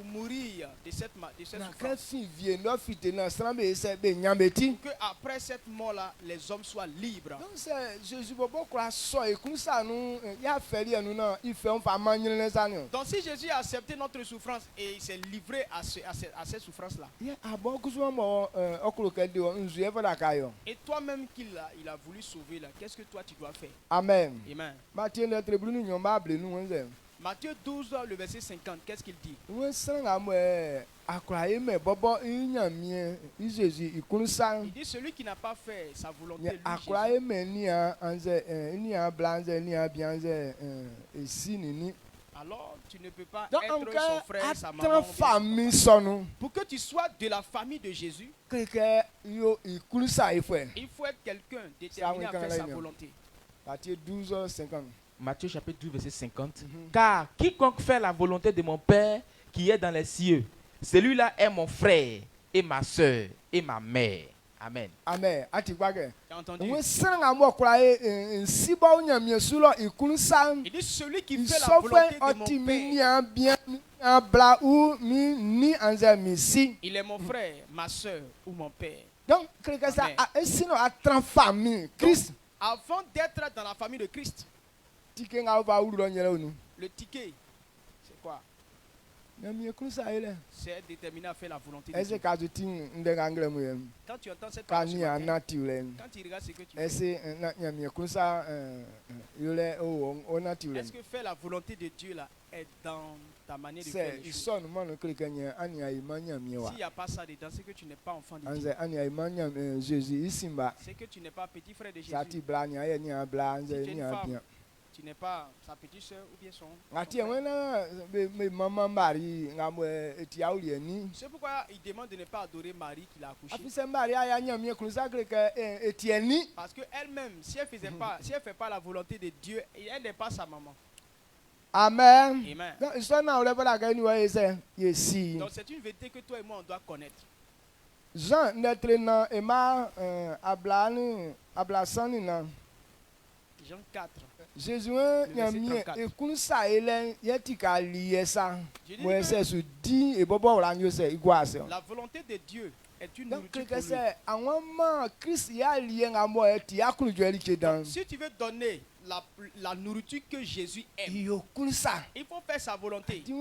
mourir de cette souffrance. Pour que après cette mort là, les hommes soient libres. Donc si Jésus a accepté notre souffrance et il s'est livré à cette souffrance-là. Et toi-même qu'il a voulu sauver là, qu'est-ce que toi tu dois faire? Amen. Amen. Matthieu 12, le verset 50, qu'est-ce qu'il dit? Il dit celui qui n'a pas fait sa volonté, lui, Jésus. Alors tu ne peux pas être son frère, sa maman. Pour que tu sois de la famille de Jésus, il faut être quelqu'un déterminé à faire sa volonté. Matthieu 12, 50. Matthieu chapitre 12, verset 50. Car quiconque fait la volonté de mon Père qui est dans les cieux, celui-là est mon frère et ma soeur et ma mère. Amen. Amen. Tu as entendu? Il dit celui qui fait la volonté de mon Père, il est mon frère, ma soeur ou mon père. Donc, avant d'être dans la famille de Christ, le ticket, c'est quoi? C'est déterminé à faire la volonté de Dieu. Quand tu entends cette parole, quand tu regardes ce que tu fais, est-ce que faire la volonté de Dieu là est dans ta manière de faire les choses? S'il n'y a pas ça dedans, c'est que tu n'es pas enfant de Dieu. C'est que tu n'es pas petit frère de Jésus. Si tu es une femme, tu n'es pas sa petite soeur ou bien son frère. C'est pourquoi il demande de ne pas adorer Marie qui l'a accouchée. Parce qu'elle-même, si elle ne fait pas la volonté de Dieu, elle n'est pas sa maman. Amen. Amen. Donc c'est une vérité que toi et moi on doit connaître. Jean Jean 4. Jésus La volonté de Dieu est une nourriture pour lui. Donc, si tu veux donner la nourriture que Jésus aime, il faut faire sa volonté. Faire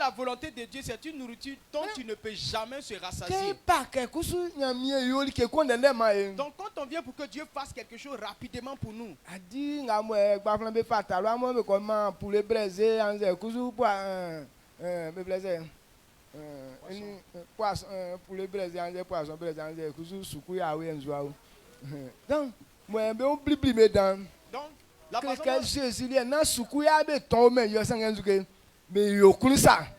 la volonté de Dieu, c'est une nourriture dont tu ne peux jamais se rassasier. Donc quand on vient pour que Dieu fasse quelque chose rapidement pour nous, donc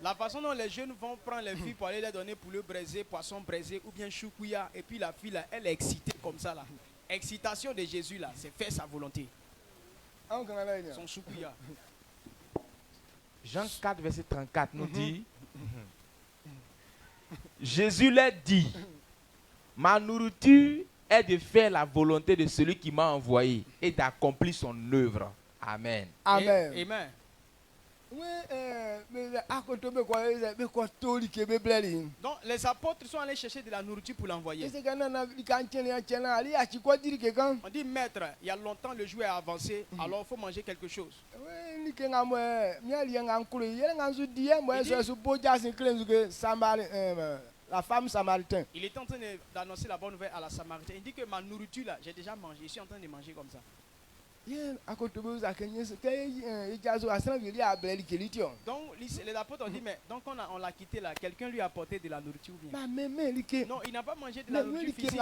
la façon dont les jeunes vont prendre les filles pour aller les donner poulet braisé, poisson braisé ou bien choukouya, et puis la fille là, elle est excitée comme ça là. Excitation de Jésus là, c'est faire sa volonté. Son choukouya. Jean 4, verset 34 nous dit, Jésus leur dit, ma nourriture est de faire la volonté de celui qui m'a envoyé et d'accomplir son œuvre. Amen. Amen. Amen. Donc les apôtres sont allés chercher de la nourriture pour l'envoyer. On dit maître, il y a longtemps le jour est avancé, alors il faut manger quelque chose. La femme samaritaine. Il est en train d'annoncer la bonne nouvelle à la Samaritaine. Il dit que ma nourriture là, j'ai déjà mangé, je suis en train de manger comme ça. Donc les apôtres ont dit, mais donc on l'a quitté là, quelqu'un lui a apporté de la nourriture ou bien? Non, il n'a pas mangé de la nourriture physique.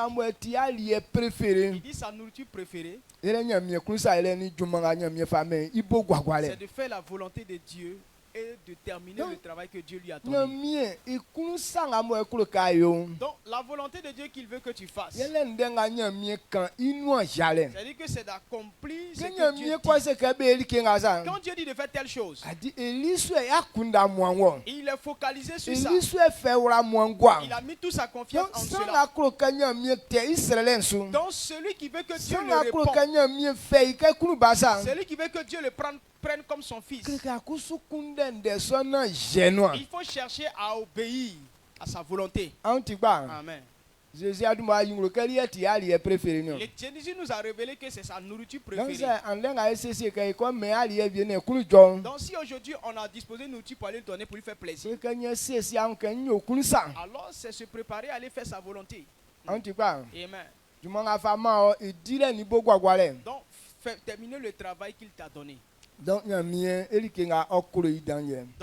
Il dit sa nourriture préférée, c'est de faire la volonté de Dieu et de terminer le travail que Dieu lui a donné. Donc la volonté de Dieu qu'il veut que tu fasses, c'est-à-dire que c'est d'accomplir ce que Dieu dit. Quand Dieu dit de faire telle chose, il est focalisé sur ça. Il a mis toute sa confiance en cela. Donc celui qui veut que Dieu le réponde, celui qui veut que Dieu le prenne comme son fils, il faut chercher à obéir à sa volonté. Amen. Jésus nous a révélé que c'est sa nourriture préférée. Donc si aujourd'hui on a disposé de nourriture pour aller le donner, pour lui faire plaisir, alors c'est se préparer à aller faire sa volonté. Amen. Donc terminer le travail qu'il t'a donné. Donc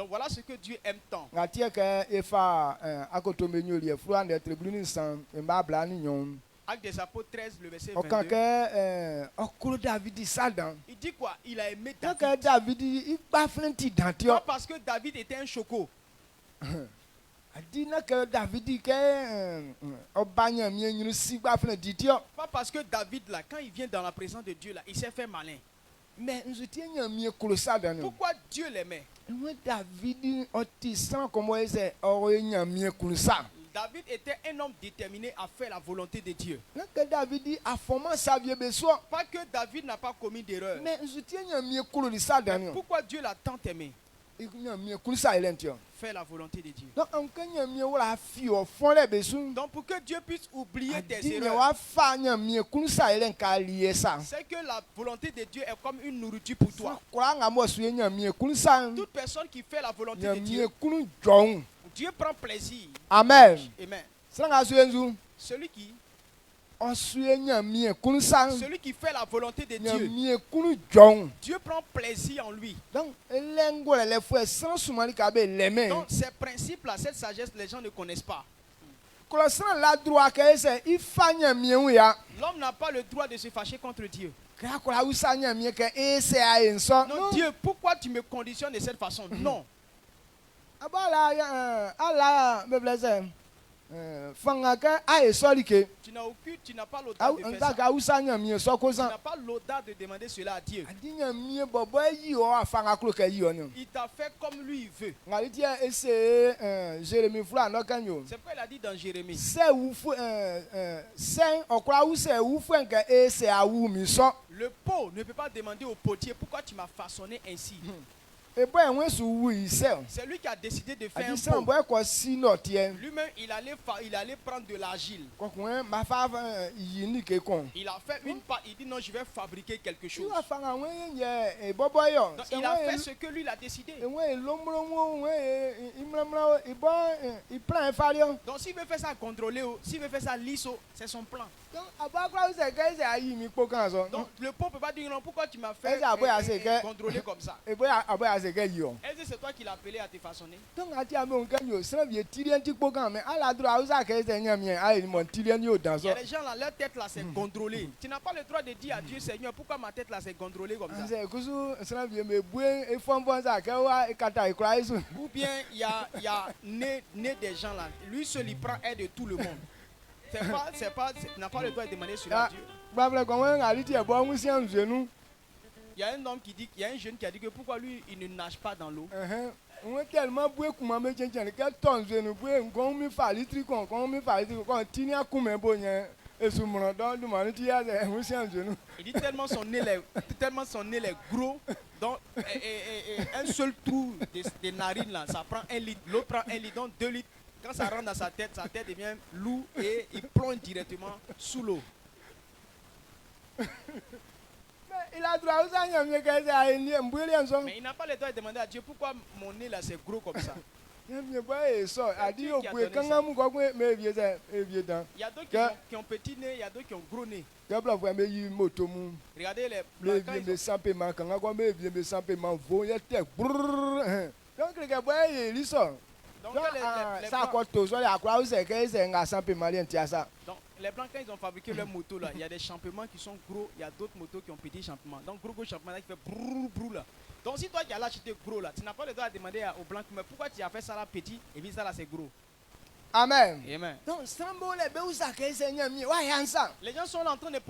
voilà ce que Dieu aime tant. Acte des Apôtres 13, le verset 22. Il dit quoi? Il a aimé David. Pas parce que David était un choco. Pas parce que David là, quand il vient dans la présence de Dieu là, il s'est fait malin. Mais pourquoi Dieu l'aimait? David était un homme déterminé à faire la volonté de Dieu. Pas que David n'a pas commis d'erreur. Mais pourquoi Dieu l'a tant aimé? Faire la volonté de Dieu. Donc pour que Dieu puisse oublier tes erreurs, c'est que la volonté de Dieu est comme une nourriture pour toi. Toute personne qui fait la volonté de Dieu, Dieu prend plaisir. Amen. Amen. Celui qui fait la volonté de Dieu, Dieu prend plaisir en lui. Donc ces principes-là, cette sagesse, les gens ne connaissent pas. L'homme n'a pas le droit de se fâcher contre Dieu. Non, Dieu, pourquoi tu me conditionnes de cette façon? Non. Tu n'as pas l'audace de faire ça. Tu n'as pas l'audace de demander cela à Dieu. Il t'a fait comme lui il veut. C'est pourquoi il a dit dans Jérémie, le pot ne peut pas demander au potier pourquoi tu m'as façonné ainsi. C'est lui qui a décidé de faire un pot. Lui-même, il allait prendre de l'argile. Il a fait une part. Il dit non, je vais fabriquer quelque chose. Donc, il a fait ce que lui il a décidé. Donc s'il veut faire ça contrôlé, s'il veut faire ça lisse, c'est son plan. Donc le pot ne peut pas dire non, pourquoi tu m'as fait contrôler comme ça? Est-ce que c'est toi qui l'as appelé à te façonner? Il y a des gens là, leur tête là c'est contrôlé. Tu n'as pas le droit de dire à Dieu, Seigneur, pourquoi ma tête là c'est contrôlé comme ça? Ou bien il y a né des gens là, lui seul il prend aide de tout le monde. Tu n'as pas le droit de demander cela à Dieu. Il y a un homme qui dit, il y a un jeune qui a dit que pourquoi lui il ne nage pas dans l'eau. Il dit tellement son nez est gros, donc un seul trou de narine là, ça prend 1 litre, l'autre prend 1 litre, donc 2 litres. Quand ça rentre dans sa tête devient lourd et il plonge directement sous l'eau. Mais il n'a pas le droit de demander à Dieu pourquoi mon nez là c'est gros comme ça. Il y a d'autres qui ont petit nez, il y a d'autres qui ont gros nez. Regardez les les blancs, quand ils ont fabriqué leur moto là, il y a des champements qui sont gros, il y a d'autres motos qui ont petits champements. Donc gros champement qui fait brrr brrr là. Donc si toi tu as acheté gros là, tu n'as pas le droit de demander aux blancs mais pourquoi tu as fait ça là petit et puis ça là c'est gros. Amen. Amen. Donc, les gens sont là en train de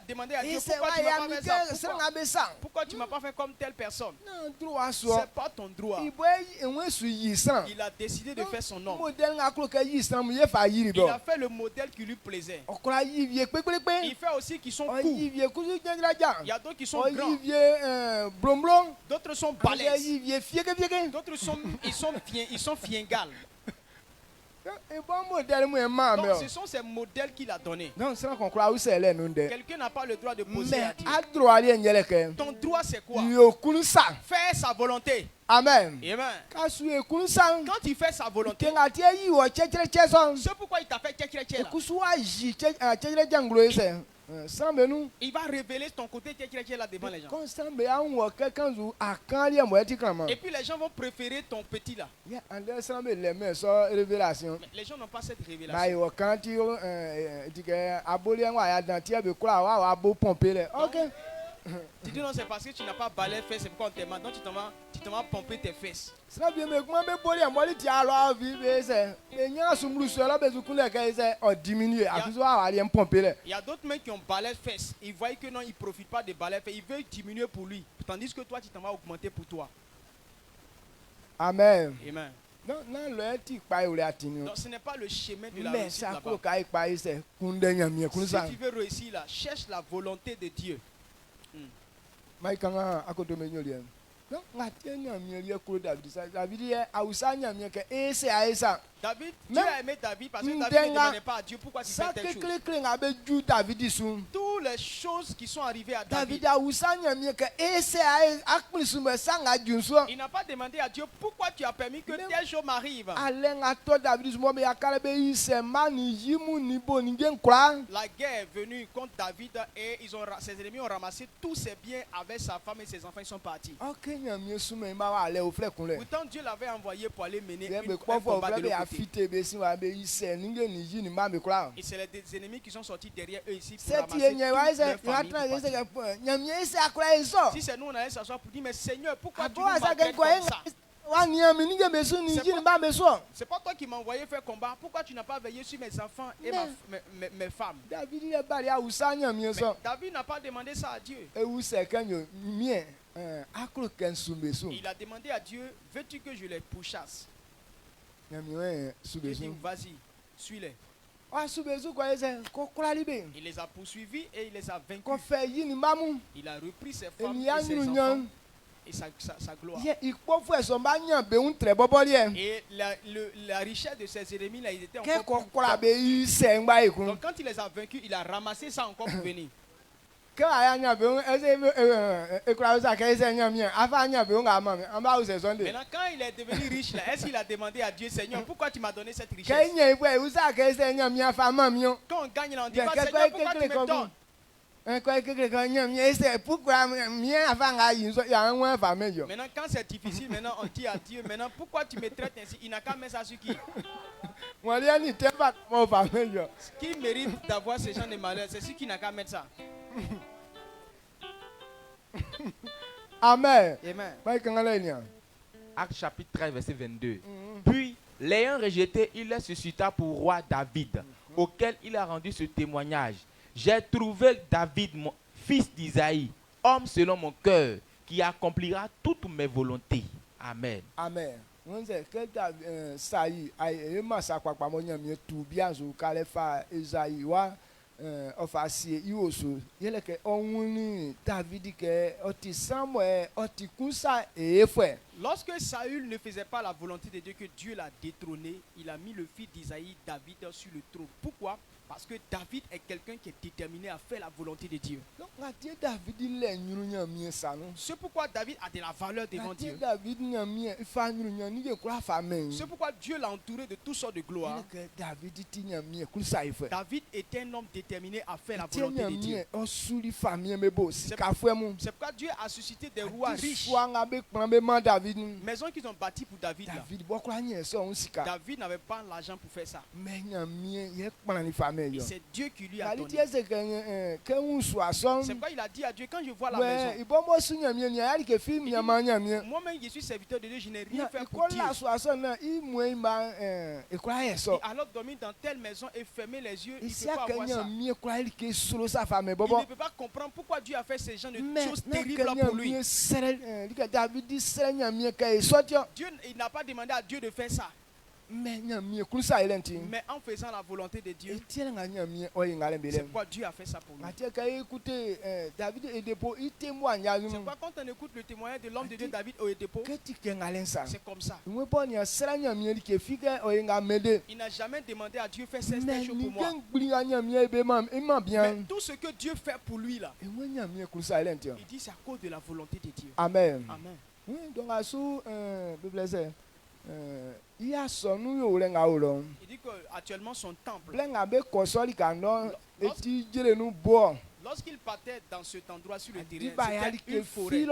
demander à Dieu pourquoi tu m'as pas fait ça. Pourquoi tu m'as pas fait comme telle personne? C'est pas ton droit. Il a décidé de faire son nom. Il a fait le modèle qui lui plaisait. Il fait aussi qui sont courts. Il y a d'autres qui sont grands. D'autres sont balèzes. D'autres sont fiengales. Donc ce sont ces modèles qu'il a donnés. Quelqu'un n'a pas le droit de poser à Dieu. Ton droit c'est quoi? Faire sa volonté. Amen. Amen. Quand tu fais sa volonté, c'est pourquoi il t'a fait il va révéler ton côté là devant les gens. Et puis les gens vont préférer ton petit là. Mais les gens n'ont pas cette révélation. Tu dis non, c'est parce que tu n'as pas balai fesses, c'est pourquoi on te demande. Donc tu t'en vas pomper tes fesses. Il y a d'autres mecs qui ont balai fesses. Ils voient que non, ils ne profitent pas de balai fesses. Ils veulent diminuer pour lui. Tandis que toi, tu t'en vas augmenter pour toi. Amen. Amen. Donc ce n'est pas le chemin de la réussite là-bas. Si tu veux réussir là, cherche la volonté de Dieu. David, Dieu a aimé David parce que David ne demandait pas à Dieu pourquoi tu fais telle chose. Toutes les choses qui sont arrivées à David, il n'a pas demandé à Dieu pourquoi tu as permis que telle chose m'arrive. La guerre est venue contre David et ses ennemis ont ramassé tous ses biens avec sa femme et ses enfants, ils sont partis. Pourtant Dieu l'avait envoyé pour aller mener un combat de l'autre côté. Et c'est les ennemis qui sont sortis derrière eux ici pour ramasser toute leur famille. Si c'est nous, on allait s'asseoir pour dire, mais Seigneur, pourquoi tu nous maltraites comme ça? C'est pas toi qui m'as envoyé faire combat. Pourquoi tu n'as pas veillé sur mes enfants et mes femmes? Mais David n'a pas demandé ça à Dieu. Il a demandé à Dieu, veux-tu que je les pourchasse? Il dit, vas-y, suis-les. Il les a poursuivis et il les a vaincus. Il a repris ses femmes et ses enfants et sa gloire. Et la richesse de ses ennemis, là, ils étaient encore plus. Donc quand il les a vaincus, il a ramassé ça encore pour venir. Maintenant, quand il est devenu riche, est-ce qu'il a demandé à Dieu, Seigneur, pourquoi tu m'as donné cette richesse? Quand on gagne, là, on dit pas, Seigneur, pourquoi tu me donnes? Maintenant, quand c'est difficile, maintenant on dit à Dieu, maintenant pourquoi tu me traites ainsi? Il n'a qu'à mettre ça sur qui? Ce qui mérite d'avoir ce genre de malheur, c'est celui qui n'a qu'à mettre ça. Amen. Amen. Acte chapitre 13, verset 22. Puis, l'ayant rejeté, il les suscita pour roi David, auquel il a rendu ce témoignage. J'ai trouvé David, mon fils d'Isaïe, homme selon mon cœur, qui accomplira toutes mes volontés. Amen. Amen. Lorsque Saül ne faisait pas la volonté de Dieu, que Dieu l'a détrôné, il a mis le fils d'Isaïe, David, sur le trône. Pourquoi? Parce que David est quelqu'un qui est déterminé à faire la volonté de Dieu. C'est pourquoi David a de la valeur devant Dieu. C'est pourquoi Dieu l'a entouré de toutes sortes de gloire. David était un homme déterminé à faire la volonté de Dieu. C'est pourquoi Dieu a suscité des rois riches. maison qu'ils ont bâtie pour David. David n'avait pas l'argent pour faire ça. Et c'est Dieu qui lui a donné. C'est pourquoi il a dit à Dieu, quand je vois la maison, moi-même je suis serviteur de Dieu, je n'ai rien fait pour Dieu. Alors dormir dans telle maison et fermer les yeux, il ne peut pas avoir ça. Il ne peut pas comprendre pourquoi Dieu a fait ces gens de choses terribles pour lui. Dieu, il n'a pas demandé à Dieu de faire ça. Mais en faisant la volonté de Dieu, c'est pourquoi Dieu a fait ça pour nous. C'est pourquoi quand on écoute le témoignage de l'homme de Dieu David au dépôt, c'est comme ça. Il n'a jamais demandé à Dieu de faire cette chose pour moi. Mais tout ce que Dieu fait pour lui là, il dit c'est à cause de la volonté de Dieu. Amen. Amen. Oui, donc il dit qu'actuellement son temple, lorsqu'il partait dans cet endroit sur le terrain, c'était une forêt.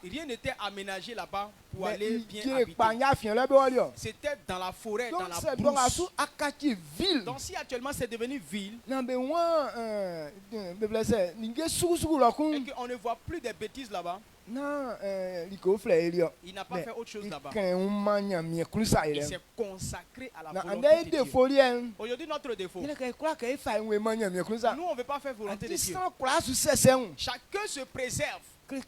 Rien n'était aménagé là-bas pour aller bien habiter. C'était dans la forêt, dans la brousse. Donc si actuellement c'est devenu ville, et qu'on ne voit plus de bêtises là-bas, il n'a pas fait autre chose là-bas. Il s'est consacré à la volonté de Dieu. Aujourd'hui, notre défaut, nous, on ne veut pas faire volonté de Dieu. Chacun se préserve. Et on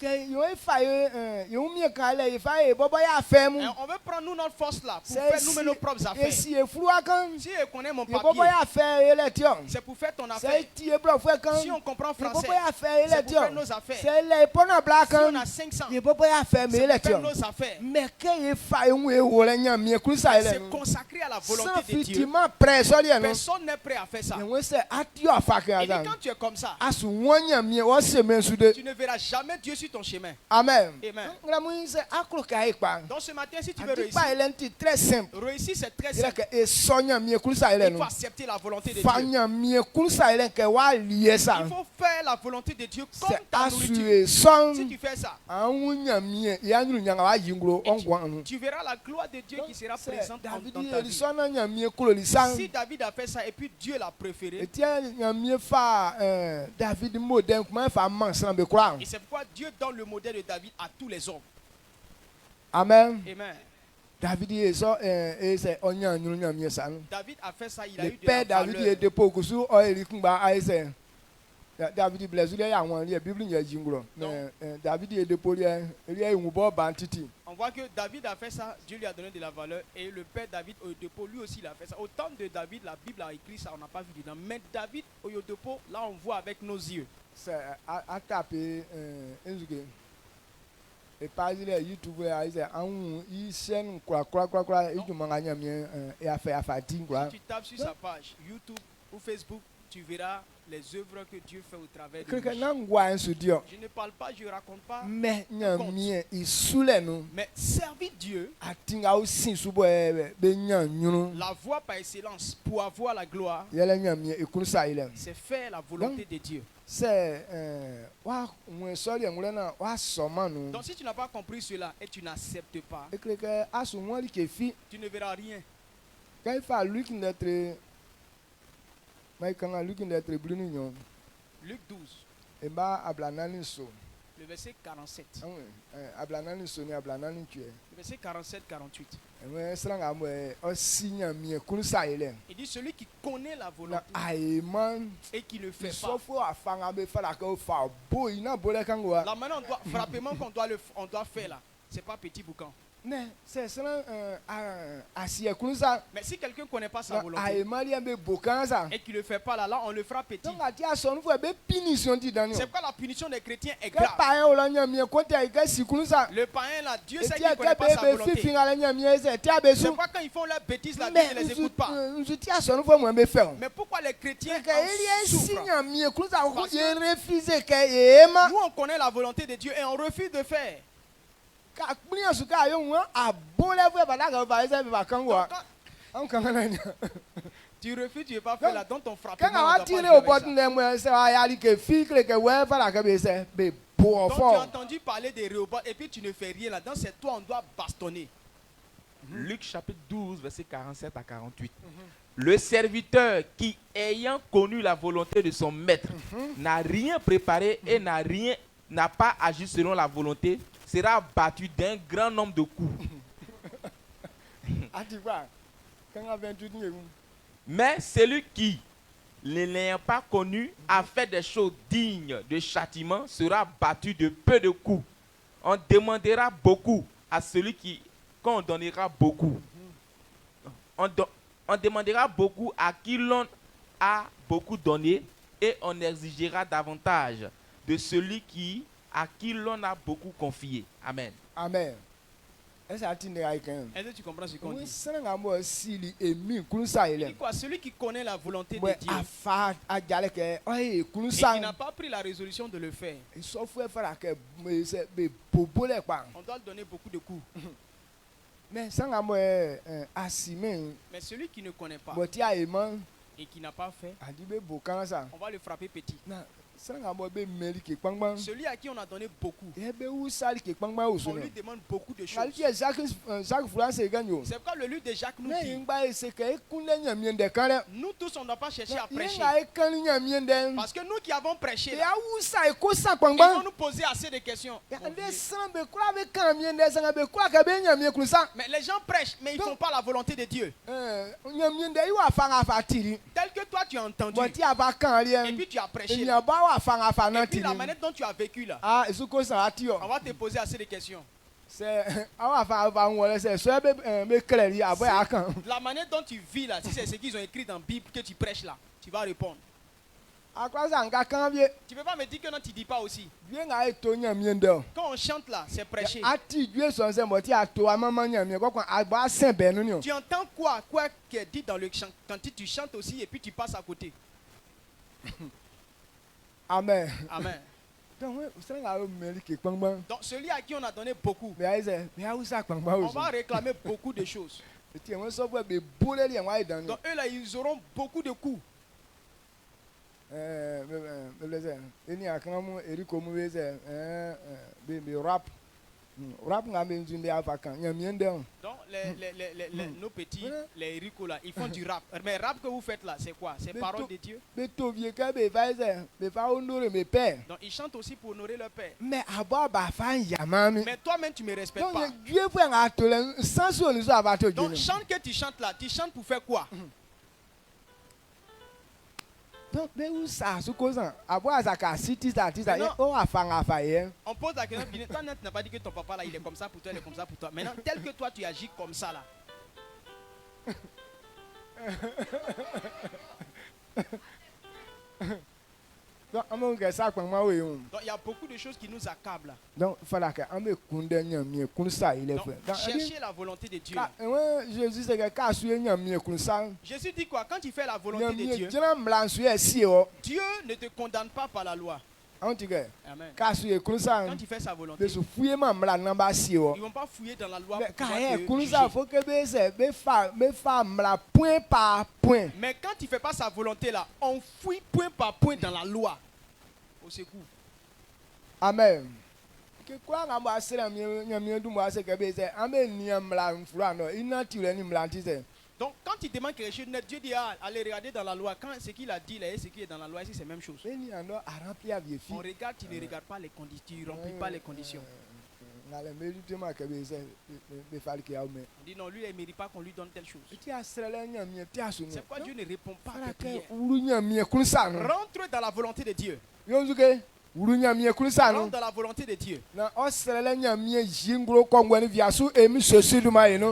veut prendre nous notre force là pour faire nous-mêmes nos propres affaires. Si on connaît mon papier, c'est pour faire ton affaire. Si on comprend français, c'est pour faire nos affaires. Si on a 500, c'est pour faire nos affaires. C'est consacré à la volonté de Dieu. Personne n'est prêt à faire ça. Et quand tu es comme ça, tu ne verras jamais Dieu sur ton chemin. Amen. Amen. Donc ce matin, si tu veux réussir, réussir c'est très simple. Il faut accepter la volonté de Dieu. Il faut faire la volonté de Dieu comme ta nourriture. Si tu fais ça, tu verras la gloire de Dieu qui sera présente dans ta vie. Si David a fait ça et puis Dieu l'a préféré, et c'est pourquoi Dieu donne le modèle de David à tous les hommes. Amen. Amen. David a fait ça, il a eu de la valeur. On voit que David a fait ça, Dieu lui a donné de la valeur, et le père David au dépôt, lui aussi il a fait ça. Au temps de David, la Bible a écrit ça, on n'a pas vu dedans. Mais David au dépôt, là on voit avec nos yeux. C'est à taper et pas YouTube chaîne Si tu tapes sur sa page YouTube ou Facebook, tu verras les œuvres que Dieu fait au travers de lui. Je ne parle pas, je ne raconte pas. Mais servir Dieu, la voie par excellence pour avoir la gloire, c'est faire la volonté de Dieu. Donc si tu n'as pas compris cela et tu n'acceptes pas, tu ne verras rien. Luc 12. Le verset 47. Le verset 47-48. Il dit celui qui connaît la volonté et qui ne fait pas. Là maintenant on doit faire là. C'est pas petit boucan. Mais si quelqu'un ne connaît pas sa volonté et qu'il ne le fait pas là, on le fera petit. C'est pourquoi la punition des chrétiens est grave. Le païen là, Dieu sait qu'il ne connaît pas sa volonté. C'est pourquoi quand ils font leurs bêtises là, Dieu ne les écoute pas. Mais pourquoi les chrétiens souffrent? Nous on connaît la volonté de Dieu et on refuse de faire. Tu refuses, tu ne veux pas faire là, donc ton frappement. Donc tu as entendu parler des Rehoboth et puis tu ne fais rien là-dedans, c'est toi on doit bastonner. Luc chapitre 12, verset 47 à 48. Le serviteur qui, ayant connu la volonté de son maître, n'a rien préparé et n'a pas agi selon la volonté, sera battu d'un grand nombre de coups. Mais celui qui, ne l'ayant pas connu, a fait des choses dignes de châtiment, sera battu de peu de coups. On demandera beaucoup à celui qu'on donnera beaucoup. On demandera beaucoup à qui l'on a beaucoup donné et on exigera davantage de celui à qui l'on a beaucoup confié. Amen. Amen. Est-ce que tu comprends ce qu'on dit? Celui qui connaît la volonté de Dieu et qui n'a pas pris la résolution de le faire, on doit lui donner beaucoup de coups. Mais celui qui ne connaît pas et qui n'a pas fait, on va le frapper petit. Celui à qui on a donné beaucoup, on lui demande beaucoup de choses. C'est pourquoi le livre de Jacques nous dit, nous tous on ne doit pas chercher à prêcher. Parce que nous qui avons prêché, ils vont nous poser assez de questions. Mais les gens prêchent, mais ils ne font pas la volonté de Dieu. Tel que toi tu as entendu, et puis tu as prêché. Et puis la manière dont tu as vécu là, on va te poser assez de questions. La manière dont tu vis là, si c'est ce qu'ils ont écrit dans la Bible que tu prêches là, tu vas répondre. Tu ne peux pas me dire que non, tu ne dis pas aussi. Quand on chante là, c'est prêcher. Tu entends quoi qui est dit dans le chant quand tu chantes aussi et puis tu passes à côté. Amen. Amen. Donc celui à qui on a donné beaucoup, on va réclamer beaucoup de choses. Donc eux là, ils auront beaucoup de coups. Donc nos petits, les Rico là, ils font du rap. Mais rap que vous faites là, c'est quoi? C'est parole de Dieu. Donc ils chantent aussi pour honorer leur père. Mais toi-même tu ne me respectes pas. Donc chante que tu chantes là, tu chantes pour faire quoi? Donc, on pose la question, toi tu n'as pas dit que ton papa là il est comme ça pour toi, il est comme ça pour toi. Maintenant, tel que toi tu agis comme ça là. Donc il y a beaucoup de choses qui nous accablent. Donc chercher la volonté de Dieu. Jésus dit quoi? Quand tu fais la volonté de Dieu, Dieu ne te condamne pas par la loi. Amen. Quand tu fais sa volonté, ils ne vont pas fouiller dans la loi pour mais quand tu ne fais pas sa volonté là, on fouille point par point dans la loi. Au secours. Amen. Donc quand tu demandes quelque chose, Dieu dit allez regarder dans la loi. Quand ce qu'il a dit là et ce qui est dans la loi, c'est la même chose. On regarde, tu ne regardes pas les conditions, tu ne remplis pas les conditions. On dit non, lui il ne mérite pas qu'on lui donne telle chose. C'est pourquoi Dieu ne répond pas à tes prières. Rentre dans la volonté de Dieu. Rentre dans la volonté de Dieu.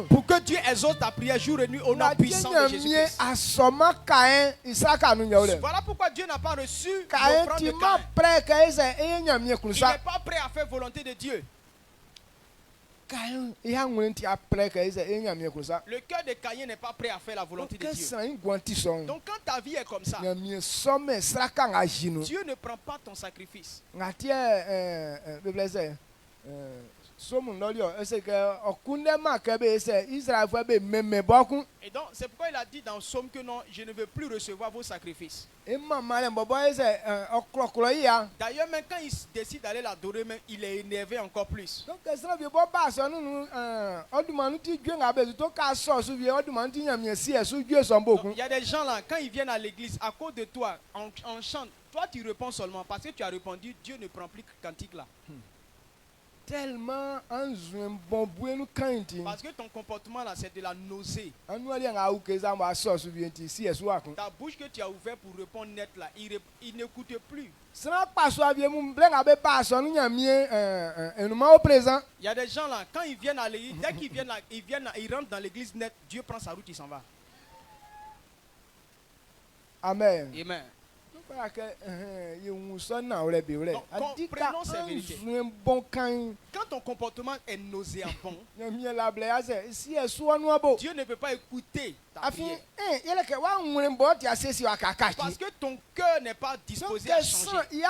Pour que Dieu exauce ta prière jour et nuit au nom puissant de Jésus-Christ. Voilà pourquoi Dieu n'a pas reçu l'offrande de Caïn. Il n'est pas prêt à faire volonté de Dieu. Le cœur de Caïn n'est pas prêt à faire la volonté de Dieu. Donc quand ta vie est comme ça, Dieu ne prend pas ton sacrifice. Et donc, c'est pourquoi il a dit dans Somme que non, je ne veux plus recevoir vos sacrifices. D'ailleurs, même quand il décide d'aller l'adorer, il est énervé encore plus. Il y a des gens là, quand ils viennent à l'église, à cause de toi, on chante. Toi, tu réponds seulement parce que tu as répondu, Dieu ne prend plus cantique là. Tellement parce que ton comportement là, c'est de la nausée. Ta bouche que tu as ouverte pour répondre net là, il n'écoute plus. Il y a des gens là, quand ils viennent à l'église, dès qu'ils viennent là, ils rentrent dans l'église net, Dieu prend sa route, il s'en va. Amen. Amen. Donc, comprenons ces vérités. Quand ton comportement est nauséabond, Dieu ne peut pas écouter ta prière. Parce que ton cœur n'est pas disposé à changer.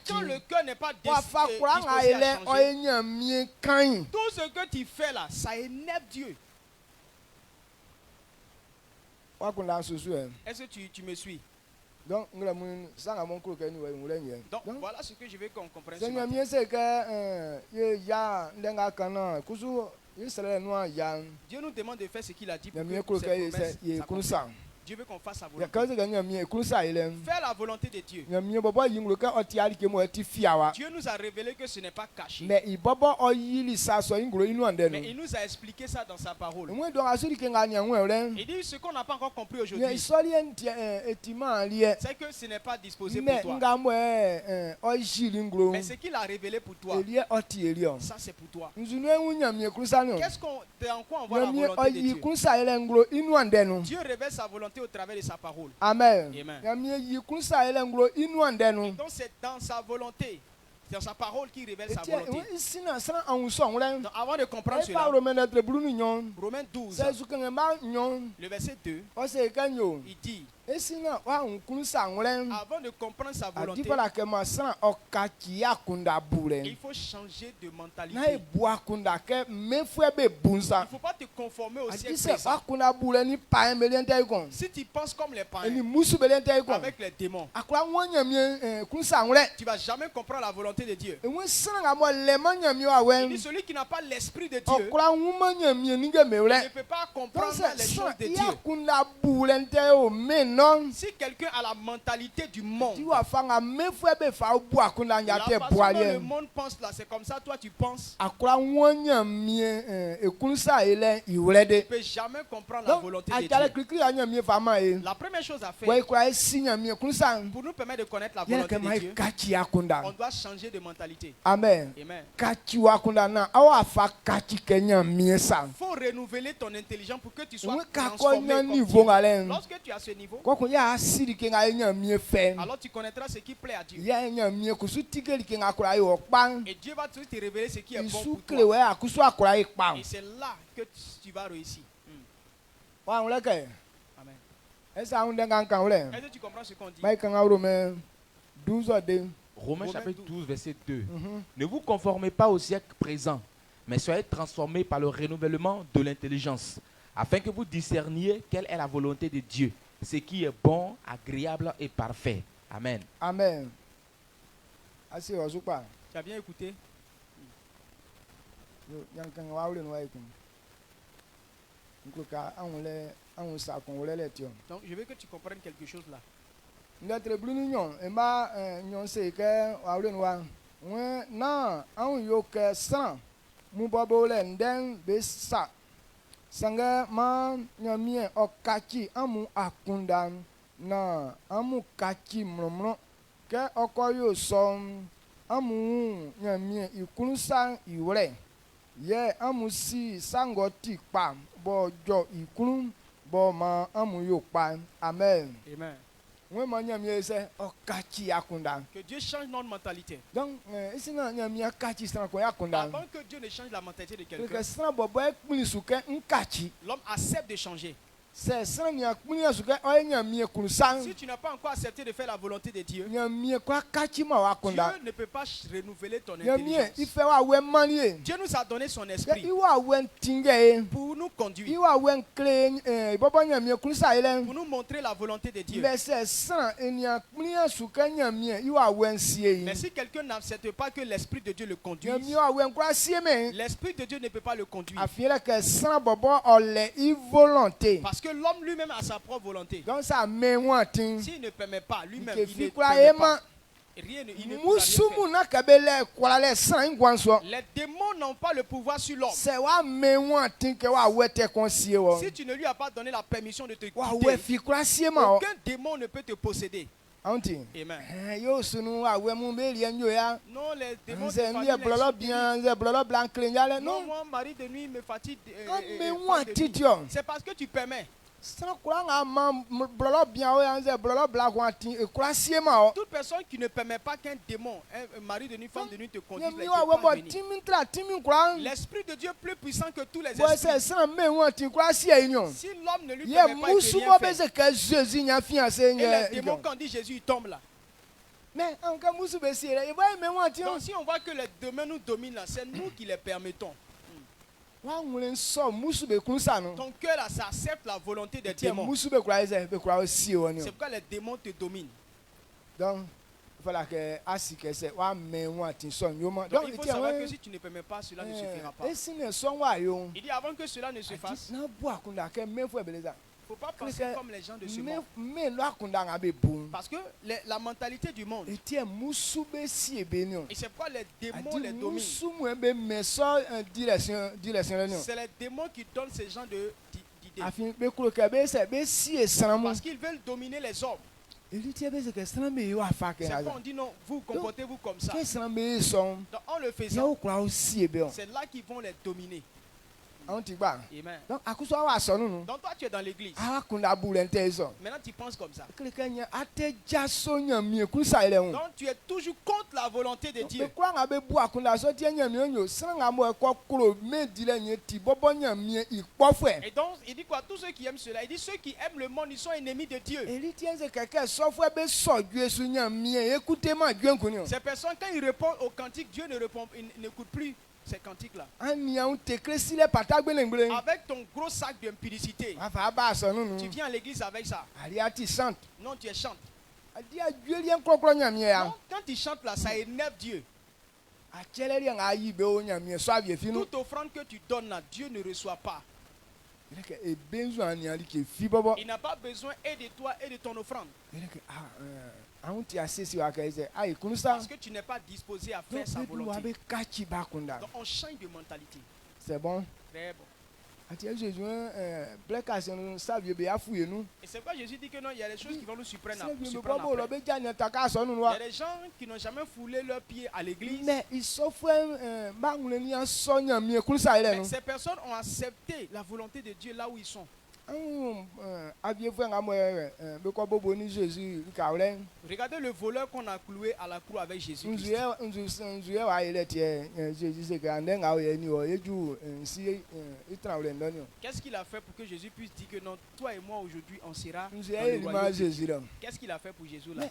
Quand le cœur n'est pas disposé à changer, tout ce que tu fais là, ça énerve Dieu. Est-ce que tu me suis? Donc voilà ce que je veux qu'on comprenne ce matin. Dieu nous demande de faire ce qu'il a dit pour que ses promesses. Dieu veut qu'on fasse sa volonté. Faire la volonté de Dieu. Dieu nous a révélé que ce n'est pas caché. Mais il nous a expliqué ça dans sa parole. Il dit ce qu'on n'a pas encore compris aujourd'hui, c'est que ce n'est pas disposé pour toi. Mais ce qu'il a révélé pour toi, ça c'est pour toi. En quoi on voit la volonté de Dieu? Dieu révèle sa volonté au travers de sa parole. Amen. Amen. Donc c'est dans sa volonté, c'est dans sa parole qu'il révèle sa volonté. Donc, avant de comprendre cela, Romains 12, le verset 2, il dit, avant de comprendre sa volonté, il faut changer de mentalité. Il ne faut pas te conformer au siècle présent. Si tu penses comme les païens, avec les démons, tu ne vas jamais comprendre la volonté de Dieu. Il dit celui qui n'a pas l'esprit de Dieu, il ne peut pas comprendre les choses de Dieu. Si quelqu'un a la mentalité du monde, la façon dont le monde pense là, c'est comme ça toi tu penses, tu ne peux jamais comprendre la volonté de Dieu. La première chose à faire pour nous permettre de connaître la volonté de Dieu, on doit changer de mentalité. Amen. Amen. Il faut renouveler ton intelligence pour que tu sois transformé comme Dieu. Lorsque tu as ce niveau, alors tu connaîtras ce qui plaît à Dieu. Et Dieu va te révéler ce qui est bon pour toi. Et c'est là que tu vas réussir. Amen. Est-ce que tu comprends ce qu'on dit? Romains chapitre 12, verset 2. Ne vous conformez pas au siècle présent, mais soyez transformés par le renouvellement de l'intelligence, afin que vous discerniez quelle est la volonté de Dieu, ce qui est bon, agréable et parfait. Amen. Amen. Tu as bien écouté? Donc je veux que tu comprennes quelque chose là. Sanga ma nyamie okachi amu akunda na amu kachi mromro ke okoyo som amu nyamie ikunsa iwre ye amu si sangoti pa bojo ikun bo ma amu yo pa. Amen. Amen. Que Dieu change notre mentalité. Donc, avant que Dieu ne change la mentalité de quelqu'un, l'homme accepte de changer. Si tu n'as pas encore accepté de faire la volonté de Dieu, Dieu ne peut pas renouveler ton intelligence. Dieu nous a donné son esprit pour nous conduire, pour nous montrer la volonté de Dieu. Mais si quelqu'un n'accepte pas que l'esprit de Dieu le conduise, l'esprit de Dieu ne peut pas le conduire. Parce que l'homme lui-même a sa propre volonté. S'il ne permet pas, lui-même, il ne permet pas. Rien, il ne peut rien faire. Les démons n'ont pas le pouvoir sur l'homme. Si tu ne lui as pas donné la permission de te quitter, aucun démon ne peut te posséder. Amen. Non, les démons non, moi, mari de nuit me fatigue. C'est parce que tu permets. Toute personne qui ne permet pas qu'un démon, un mari de nuit, femme de nuit te conduise, l'esprit de Dieu est plus puissant que tous les esprits. Si l'homme ne lui permet pas, il ne peut rien faire. Et les démons, quand on dit Jésus, il tombe là. Donc si on voit que les démons nous dominent là, c'est nous qui les permettons. Ton cœur là, ça accepte la volonté des démons. C'est pourquoi les démons te dominent. Donc, il faut savoir que si tu ne permets pas, cela ne se fera pas. Il dit avant que cela ne se fasse, il ne faut pas penser comme les gens de ce monde. Parce que la mentalité du monde, et c'est pourquoi les démons les dominent. C'est les démons qui donnent ces gens d'idées. Parce qu'ils veulent dominer les hommes. C'est pourquoi on dit non, vous comportez-vous comme ça. Donc en le faisant, c'est là qu'ils vont les dominer. Amen. Donc toi tu es dans l'église. Maintenant tu penses comme ça. Donc tu es toujours contre la volonté de Dieu. Et donc il dit quoi? Tous ceux qui aiment cela, il dit ceux qui aiment le monde, ils sont ennemis de Dieu. Ces personnes, quand ils répondent au cantique, Dieu n'écoute plus ces cantiques-là. Avec ton gros sac d'impudicité, tu viens à l'église avec ça. Non, tu chantes. Non, quand tu chantes là, ça énerve Dieu. Toute offrande que tu donnes là, Dieu ne reçoit pas. Il n'a pas besoin et de toi et de ton offrande. Parce que tu n'es pas disposé à faire sa volonté. Donc on change de mentalité. C'est bon. Très bon. Et c'est pourquoi Jésus dit que non, il y a des choses qui vont nous surprendre après. Il y a des gens qui n'ont jamais foulé leurs pieds à l'église. Mais ces personnes ont accepté la volonté de Dieu là où ils sont. Regardez le voleur qu'on a cloué à la croix avec Jésus. Qu'est-ce qu'il a fait pour que Jésus puisse dire que non, toi et moi aujourd'hui on sera dans le royaume. Qu'est-ce qu'il a fait pour Jésus là?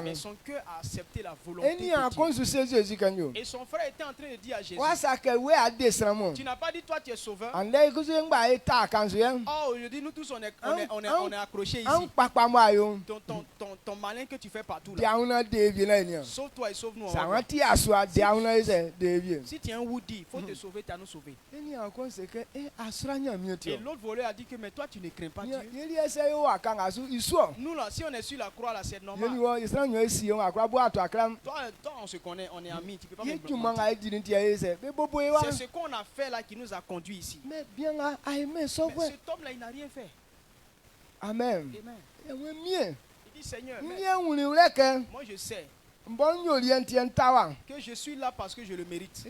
Mais son cœur a accepté la volonté de Dieu. Et son frère était en train de dire à Jésus, tu n'as pas dit toi tu es sauveur? Oh, aujourd'hui nous tous on est accrochés ici. Ton malin que tu fais partout là. Sauve-toi et sauve-nous. Si tu es un Woody, il faut te sauver, tu as nous sauver. Et l'autre voleur a dit que mais toi tu ne crains pas Dieu. Nous là, si on est sur la croix là, c'est normal. Toi on se connaît, on est amis, tu peux pas me bloquer. C'est ce qu'on a fait là qui nous a conduits ici. Mais cet homme là il n'a rien fait. Amen. Il dit Seigneur, moi je sais que je suis là parce que je le mérite.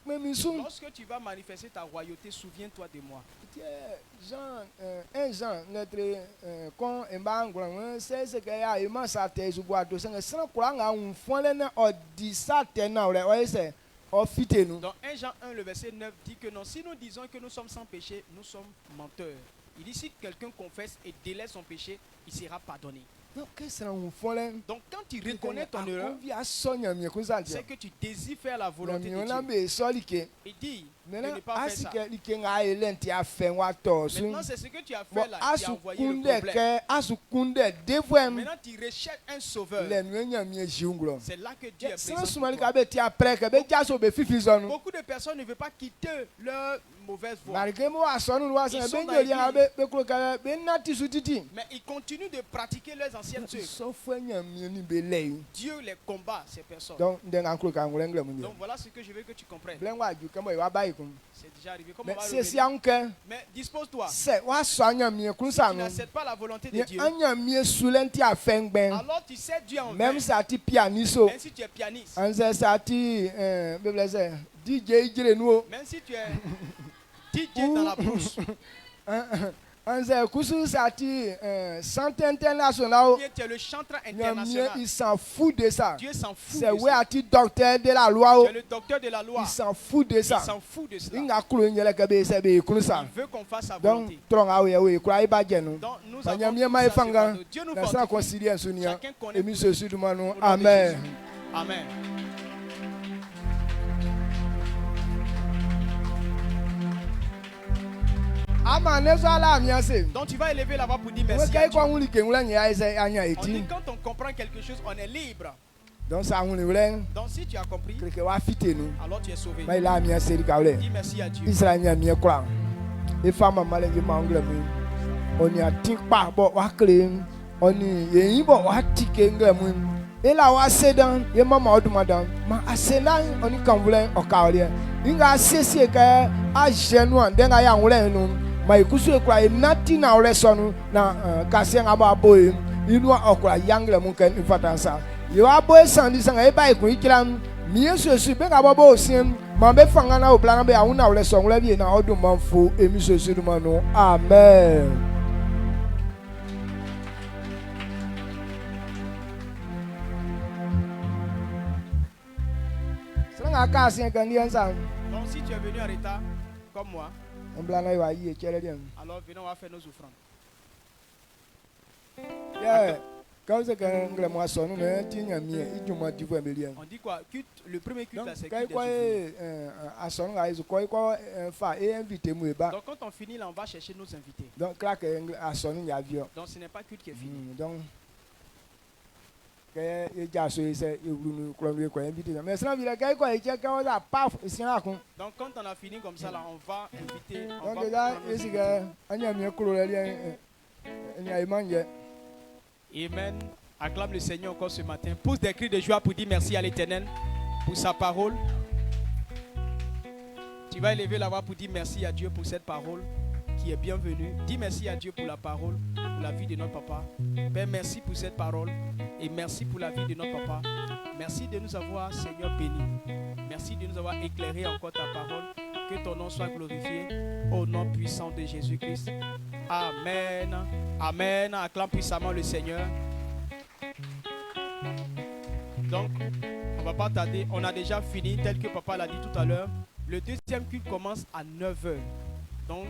Lorsque tu vas manifester ta royauté, souviens-toi de moi. Jean, notre Dans 1 Jean 1, le verset 9 dit que non, si nous disons que nous sommes sans péché, nous sommes menteurs. Il dit si quelqu'un confesse et délaisse son péché, il sera pardonné. Donc quand tu reconnais ton erreur, c'est que tu désires faire la volonté de Dieu. Il dit de ne pas faire ça. Maintenant c'est ce que tu as fait là qui a envoyé le problème. Maintenant tu recherches un sauveur. C'est là que Dieu est présent. Beaucoup de personnes ne veulent pas quitter leur mauvaise voie. Ils sont dans l'église, mais ils continuent de pratiquer leurs anciennes œuvres. Dieu les combat, ces personnes. Donc voilà ce que je veux que tu comprennes. C'est déjà arrivé. Comment on va revenir? Mais dispose-toi. Si tu n'acceptes pas la volonté de Dieu, alors tu sais Dieu en vain. Même si tu es pianiste, même si tu es DJ dans la brousse, centre international, tu es le chanteur international. Il s'en fout de ça. Dieu s'en fout. C'est le docteur de la loi. Tu es le docteur de la loi. Il s'en fout de ça. Il s'en fout de cela. Il veut qu'on fasse sa volonté. Donc nous avons Dieu nous fortifie. Chacun connaît. Amen. Amen. Donc tu vas élever la voix pour dire merci à Dieu. On dit quand on comprend quelque chose, on est libre. Donc si tu as compris, alors tu es sauvé. Dis merci à Dieu. Ma ikusu ekura enati na olesonu na kasien ababoy inua okura yangle munken infatansa yo aboy sandi sanga eba ikun ikiram miesu benga babo osiem mambe fanga na oblana be awuna oleson la bi na odun manfo emisu su manu. Amen. Sanga kasien kan liansa. Donc si tu es venu en retard comme moi, alors venons, on va faire nos offrandes. On dit quoi? Culte, le premier culte, c'est culte des ouvriers. Donc quand on finit là, on va chercher nos invités. Donc ce n'est pas culte qui est fini. Donc quand on a fini comme ça là, on va inviter. Amen. Acclame le Seigneur encore ce matin. Pousse des cris de joie pour dire merci à l'Éternel pour sa parole. Tu vas élever la voix pour dire merci à Dieu pour cette parole qui est bienvenue. Dis merci à Dieu pour la parole, pour la vie de notre papa. Père, merci pour cette parole et merci pour la vie de notre papa. Merci de nous avoir, Seigneur, bénis. Merci de nous avoir éclairé encore ta parole. Que ton nom soit glorifié au nom puissant de Jésus-Christ. Amen. Amen. Acclame puissamment le Seigneur. Donc, on ne va pas tarder. On a déjà fini, tel que papa l'a dit tout à l'heure. Le deuxième culte commence à 9h. Donc,